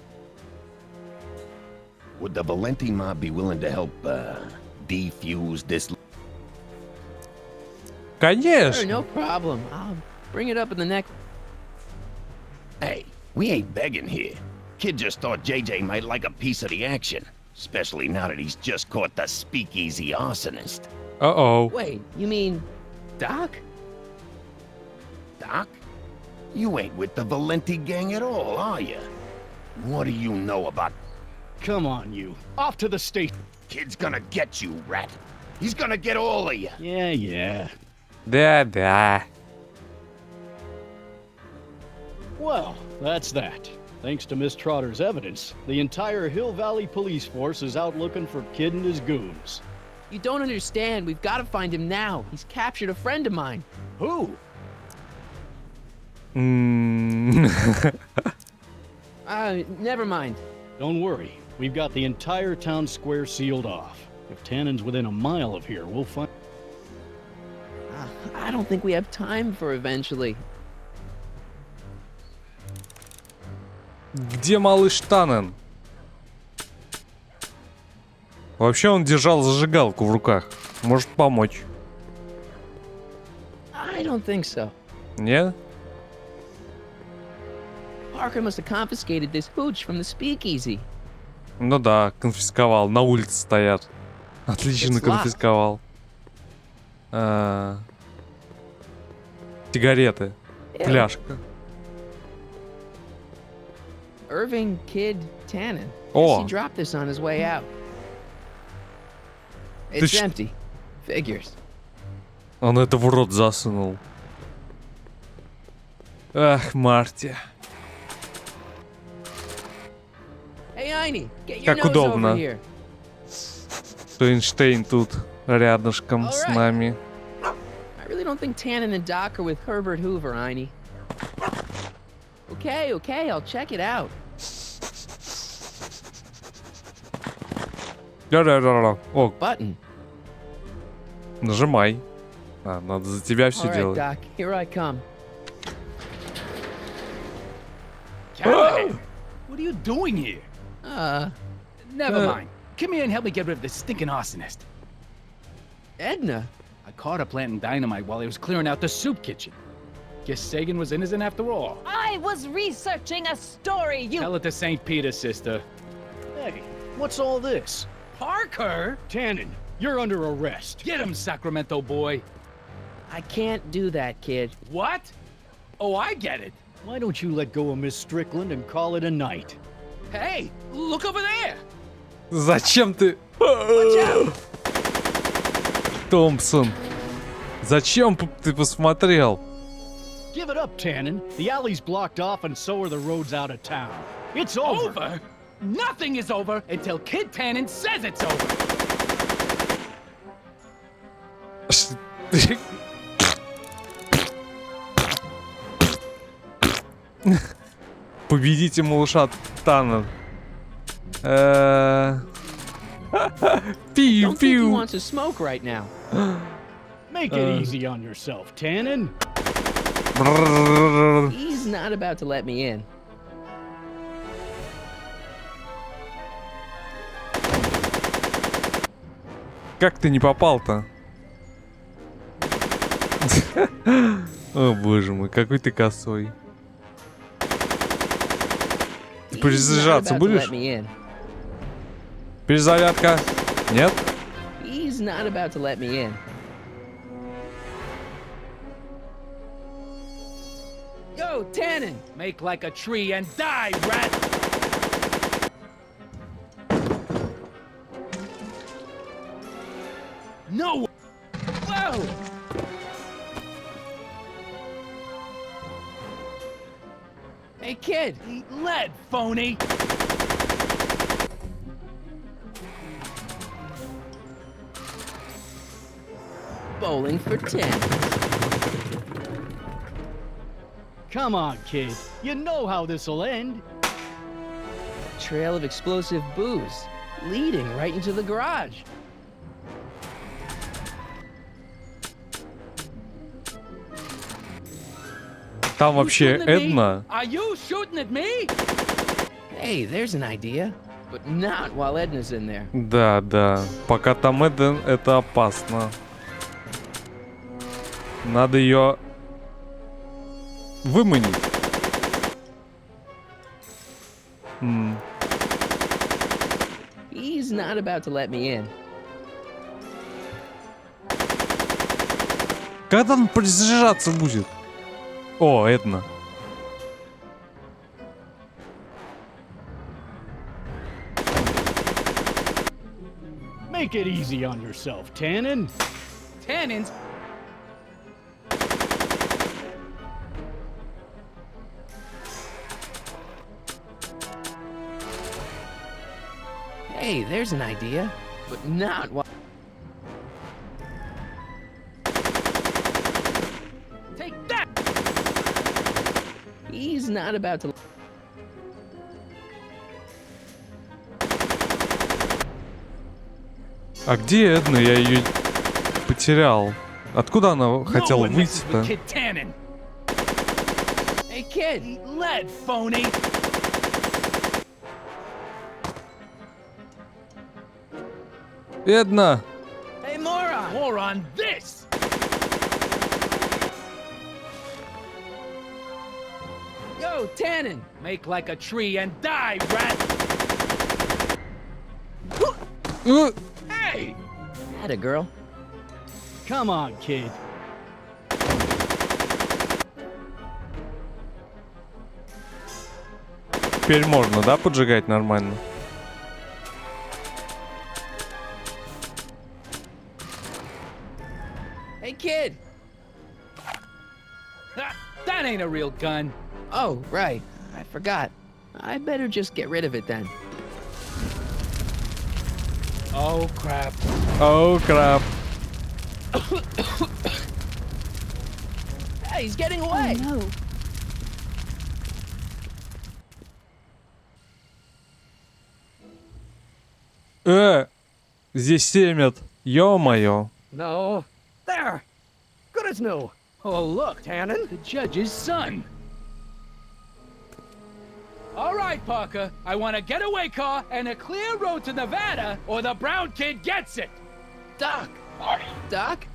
Would the Valenti mob be willing to help, defuse this? Конечно. Sure, no problem. I'll bring it up in the next... Hey, we ain't begging here. Kid just thought JJ might like a piece of the action. Especially now that he's just caught the speakeasy arsonist. Uh-oh. Wait, you mean Doc? Doc? You ain't with the Valenti gang at all, are you? What do you know about... Come on, you. Off to the station. Kid's gonna get you, rat. He's gonna get all of you. Yeah. Да. Well, that's that. Thanks to Miss Trotter's evidence, the entire Hill Valley police force is out looking for Kid and his goons. You don't understand. We've got to find him now. He's captured a friend of mine. Who? Never mind. Don't worry. We've got the entire town square sealed off. If Tannen's within a mile of here, we'll find... I don't think we have time for eventually. Где малыш Таннен? Вообще он держал зажигалку в руках. Может помочь. I don't think so. Нет? Parker must have confiscated this hooch from the speakeasy. Ну да, конфисковал. На улице стоят. Отлично конфисковал. Сигареты. Фляжка. Irving Kid Tannen. Oh. He dropped this on his way out. It's empty. Figures. Он это в рот засунул. Ах, Марти. Hey, Einie, get your Как nose удобно. over here. Что Эйнштейн тут рядышком с нами. I really don't think Tannen and Doc are with Herbert Hoover, Einie. Okay, I'll check it out. Да. О, Button. нажимай. Надо за тебя все All right, делать. Doc, here I come. Callahan, what are you doing here? Never mind. Come here and help me get rid of this stinking arsonist. Edna? I caught her planting dynamite while he was clearing out the soup kitchen. Guess Sagan was innocent after all. I was researching a story, you... Tell it to St. Peter, sister. Hey, what's all this? Parker? Tannen, you're under arrest. Get him, Sacramento boy. I can't do that, kid. What? Oh, I get it. Why don't you let go of Miss Strickland and call it a night? Hey, look over there. Зачем ты... Томпсон. Зачем ты посмотрел? Give it up, Tannen. The alley's blocked off and so are the roads out of town. It's over. Over? Nothing is over until Kid Tannen says it's over. Победите малыша Тана. Don't think he wants to smoke right now. Make it easy on yourself, Tannen. He's not about to let me in. Как ты не попал-то? О боже мой, какой ты косой. Ты перезаряжаться будешь? Перезарядка? Нет? He's not about to let me in. Yo, Tannen! Make like a tree and die, rat! No! Whoa! Hey, kid! Eat lead, phony! Bowling for 10. Come on, kid. You know how this'll end. Trail of explosive booze, leading right into the garage. Там вообще Shooting at me? Эдна. Are you shooting at me? Hey, there's an idea. But not while Edna's in there. Да, да. Пока там Эдна, это опасно. Надо ее выманить. He's not about to let me in. Когда он перезаряжаться будет? О, Эдна. Make it easy on yourself, Tannen. Tannen's. Hey, there's an idea. But not while... Take that! He's not about to... А где Эдна? Я ее потерял. Откуда она хотела No one messes выйти-то? with Kid Tannen. Hey, kid! Eat lead, phony! Эдна! Hey, moron! More on this! Yo, Tannen! Make like a tree and die, rat! Hey! Had a girl. Come on, kid. Теперь можно, да, поджигать нормально? Hey, kid! That ain't a real gun. Oh, right. I forgot. I better just get rid of it then. Oh, crap. О, краб. Hey, he's getting away! Oh, no. Здесь семят. Ё-моё. No. There. Good as new. Oh, look, Tannen? the judge's son. All right, Parker. I want a getaway car and a clear road to Nevada, or the brown kid gets it. Doc! Marty? Doc?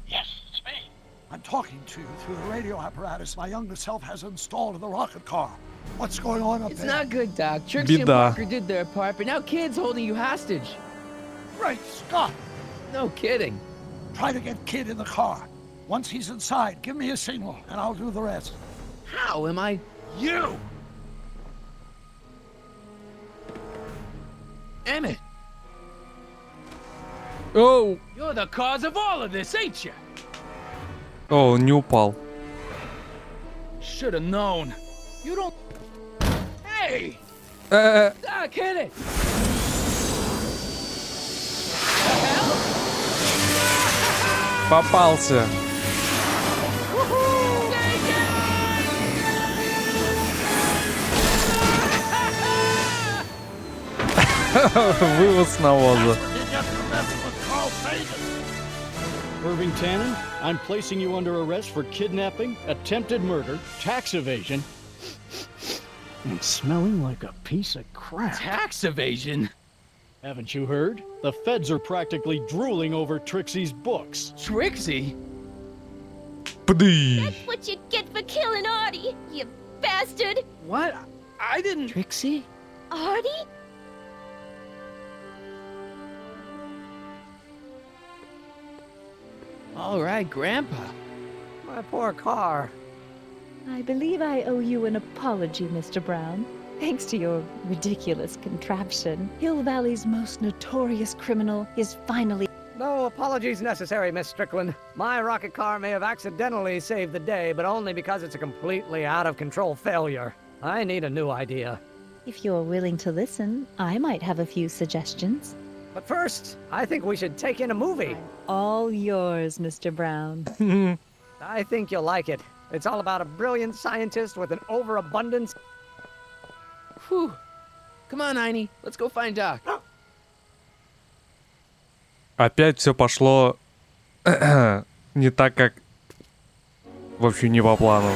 Yes, it's me. I'm talking to you through the radio apparatus my youngest self has installed in the rocket car. What's going on up It's there? not good, Doc. Trixie and Беда. Parker did their part, but now Kid's holding you hostage. Great Scott! No kidding. Try to get Kid in the car. Once he's inside, give me a signal, and I'll do the rest. How am I? You! Emmett, Оу! You're the cause of all of this, ain't you? О, он не упал. Should have known. You don't. Hey! Э-э. Doc, hit it! Попался. Вывод с навоза. Irving Tannen, I'm placing you under arrest for kidnapping, attempted murder, tax evasion, and smelling like a piece of crap. Tax evasion? Haven't you heard? The feds are practically drooling over Trixie's books. Trixie? Пды. That's what you get for killing Artie, you bastard! What? I didn't. Trixie? Artie? All right, Grandpa. My poor car. I believe I owe you an apology, Mr. Brown. Thanks to your ridiculous contraption, Hill Valley's most notorious criminal is finally... No apologies necessary, Miss Strickland. My rocket car may have accidentally saved the day, but only because it's a completely out-of-control failure. I need a new idea. If you're willing to listen, I might have a few suggestions. But first, I think we should take in a movie. All yours, Mr. Brown. I think you'll like it. It's all about a brilliant scientist with an overabundance... Whew. Come on, Einie. Let's go find Doc. Опять все пошло не так, как... В общем, не по плану.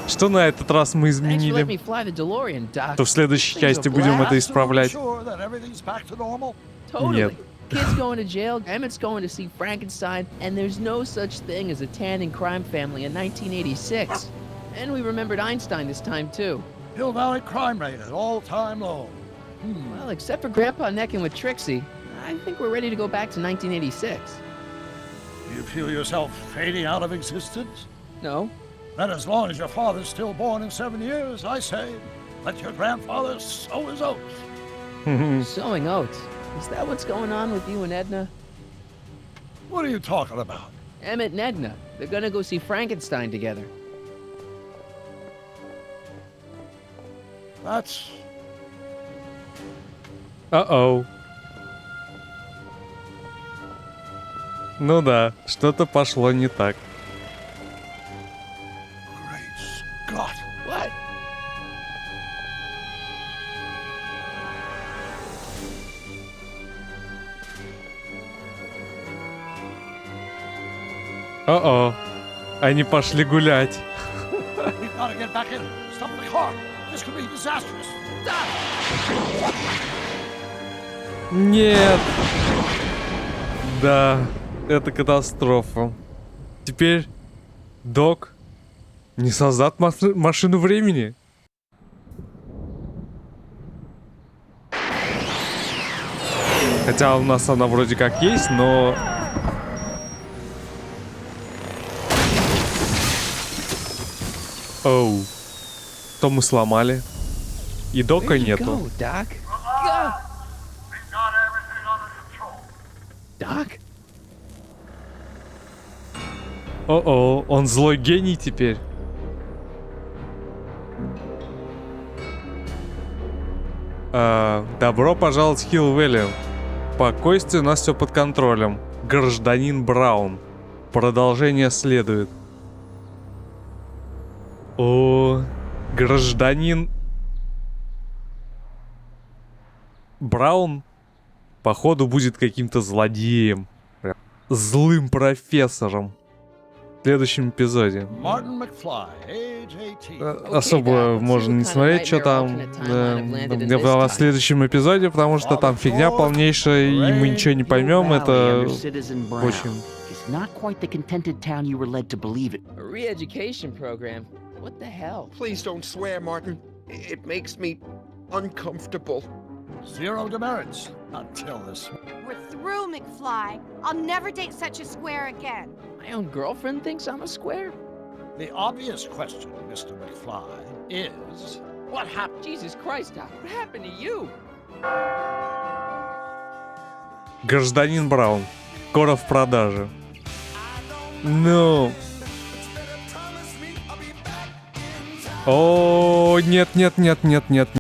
Что на этот раз мы Thanks for letting me изменили? fly the DeLorean, Doc. То в следующей части будем это исправлять. Sure that everything's back to normal? Totally. Нет. Kid's going to jail, Emmett's going to see Frankenstein, and there's no such thing as a Tannen crime family in 1986. And we remembered Einstein this time, too. Hill Valley crime rate at all-time low. Well, except for Grandpa necking with Trixie, I think we're ready to go back to 1986. You feel yourself fading out of existence? No. Then as long as your father's still born in 7 years, I say, let your grandfather sow his oats. Sowing oats. Is that what's going on with you and Edna? What are you talking about? Emmett and Edna. They're gonna go see Frankenstein together. That's... Uh-oh. Ну да, что-то пошло не так. Great Scott. What? О-о. Они пошли гулять. We've got to get back in. Stop the car. This could be disastrous. Нет. Да, это катастрофа. Теперь Док не создаст машину времени. Хотя у нас она вроде как есть, но... Оу. То мы сломали. И Дока Where'd you нету. go, Doc? Doc? О-о, он злой гений теперь. Добро пожаловать в Хилл-Вэлли. Спокойствие, у нас все под контролем. Гражданин Браун. Продолжение следует. О, гражданин Браун, походу, будет каким-то злодеем. Прям злым профессором. В следующем эпизоде. Martin McFly, age 18. Особо можно не смотреть, что там в следующем эпизоде, потому что там фигня полнейшая, и мы ничего не поймем. Это очень... Not quite the contented town you were led to believe it. A re-education program? What the hell? Please don't swear, Martin. It makes me uncomfortable. Zero demerits until this. We're true, McFly. I'll never date such a square again. My own girlfriend thinks I'm a square? The obvious question, Mr. McFly, is what happened? Jesus Christ, Doc, what happened to you? Гражданин Браун. Скоро в продаже. Ну. О, нет, нет, нет, нет, нет.